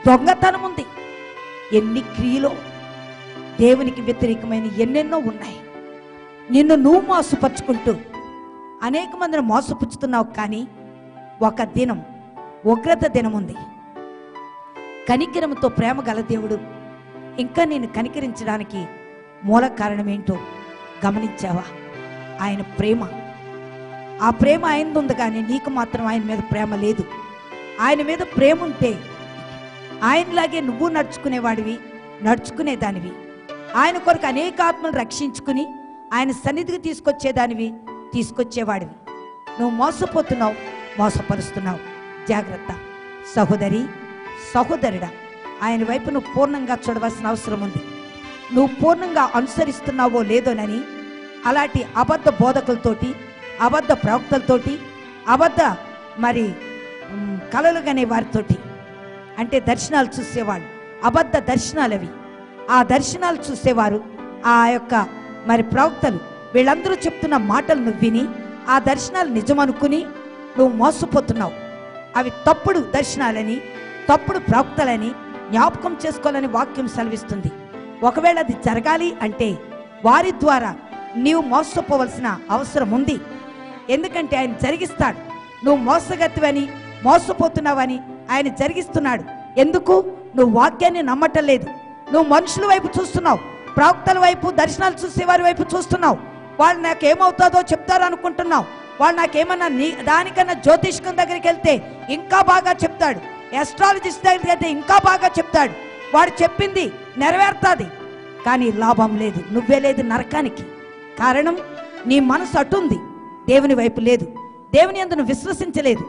దొంగతనం ఉంది. ఎన్ని క్రియలో దేవునికి వ్యతిరేకమైన ఎన్నెన్నో ఉన్నాయి. నిన్ను నువ్వు మోసపరుచుకుంటూ అనేక మందిని మోసపుచ్చుతున్నావు. కానీ ఒక దినం, ఉగ్రత దినం ఉంది. కనికరంతో ప్రేమ గల దేవుడు ఇంకా నేను కనికరించడానికి మూల కారణం ఏంటో గమనించావా? ఆయన ప్రేమ. ఆ ప్రేమ ఆయనది ఉంది, కానీ నీకు మాత్రం ఆయన మీద ప్రేమ లేదు. ఆయన మీద ప్రేమ ఉంటే ఆయనలాగే నువ్వు నడుచుకునేవాడివి, నడుచుకునేదానివి. ఆయన కొరకు అనేక ఆత్మలు రక్షించుకుని ఆయన సన్నిధికి తీసుకొచ్చేదానివి, తీసుకొచ్చేవాడివి. నువ్వు మోసపోతున్నావు, మోసపరుస్తున్నావు. జాగ్రత్త సహోదరి, సహోదరుడా, ఆయన వైపు నువ్వు పూర్ణంగా చూడవలసిన అవసరం ఉంది. నువ్వు పూర్ణంగా అనుసరిస్తున్నావో లేదోనని అలాంటి అబద్ధ బోధకులతోటి, అబద్ధ ప్రవక్తలతోటి, అబద్ధ కలలు కనే వారితోటి, అంటే దర్శనాలు చూసేవాళ్ళు, అబద్ధ దర్శనాలు అవి. ఆ దర్శనాలు చూసేవారు, ఆ యొక్క ప్రవక్తలు, వీళ్ళందరూ చెప్తున్న మాటలు నువ్వు విని ఆ దర్శనాలు నిజమనుకుని నువ్వు మోసపోతున్నావు. అవి తప్పుడు దర్శనాలని, తప్పుడు ప్రవక్తలని జ్ఞాపకం చేసుకోవాలని వాక్యం సెలవిస్తుంది. ఒకవేళ అది జరగాలి అంటే వారి ద్వారా నీవు మోసపోవలసిన అవసరం ఉంది. ఎందుకంటే ఆయన జరిగిస్తాడు. నువ్వు మోసగతివని, మోసపోతున్నావని ఆయన జరిగిస్తున్నాడు. ఎందుకు? నువ్వు వాక్యాన్ని నమ్మటం లేదు. నువ్వు మనుషుల వైపు చూస్తున్నావు, ప్రవక్తల వైపు, దర్శనాలు చూసేవారి వైపు చూస్తున్నావు. వాళ్ళు నాకేమవుతుందో చెప్తారు అనుకుంటున్నావు. వాళ్ళు నాకేమన్నా దానికన్నా జ్యోతిష్కం దగ్గరికి వెళ్తే ఇంకా బాగా చెప్తాడు, ఎస్ట్రాలజిస్ట్ దగ్గరికి వెళ్తే ఇంకా బాగా చెప్తాడు. వాడు చెప్పింది నెరవేరుతుంది, కానీ లాభం లేదు. నువ్వే లేదు నరకానికి. కారణం నీ మనసు అటుంది, దేవుని వైపు లేదు. దేవుని యందు నువ్వు విశ్వసించలేదు.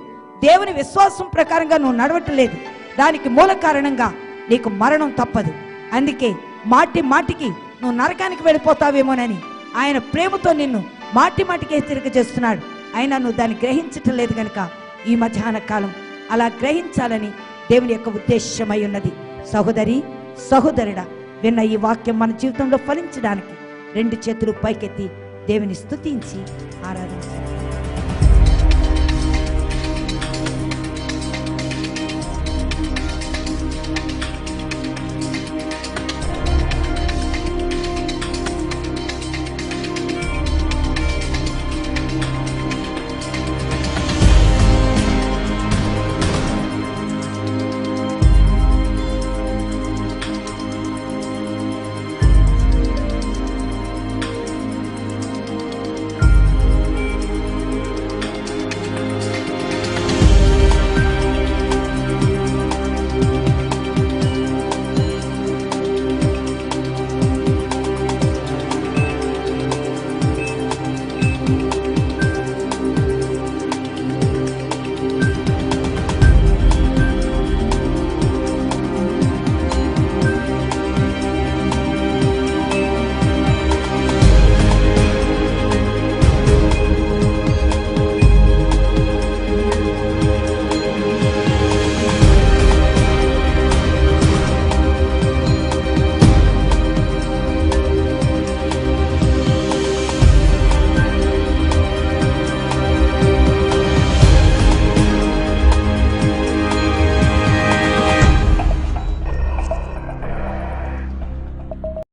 దేవుని విశ్వాసం ప్రకారంగా నువ్వు నడవట్లేదు. దానికి మూల కారణంగా నీకు మరణం తప్పదు. అందుకే మాటి మాటికి నువ్వు నరకానికి వెళ్ళిపోతావేమోనని ఆయన ప్రేమతో నిన్ను మాటి మాటికి హెచ్చరిక చేస్తున్నాడు. అయినా నువ్వు దాన్ని గ్రహించటం లేదు కనుక ఈ మధ్యాహ్న కాలం అలా గ్రహించాలని దేవుని యొక్క ఉద్దేశమై ఉన్నది. సహోదరి, సహోదరుడా, విన్న ఈ వాక్యం మన జీవితంలో ఫలించడానికి రెండు చేతులు పైకెత్తి దేవుని స్తుతించి ఆరాధించాలి.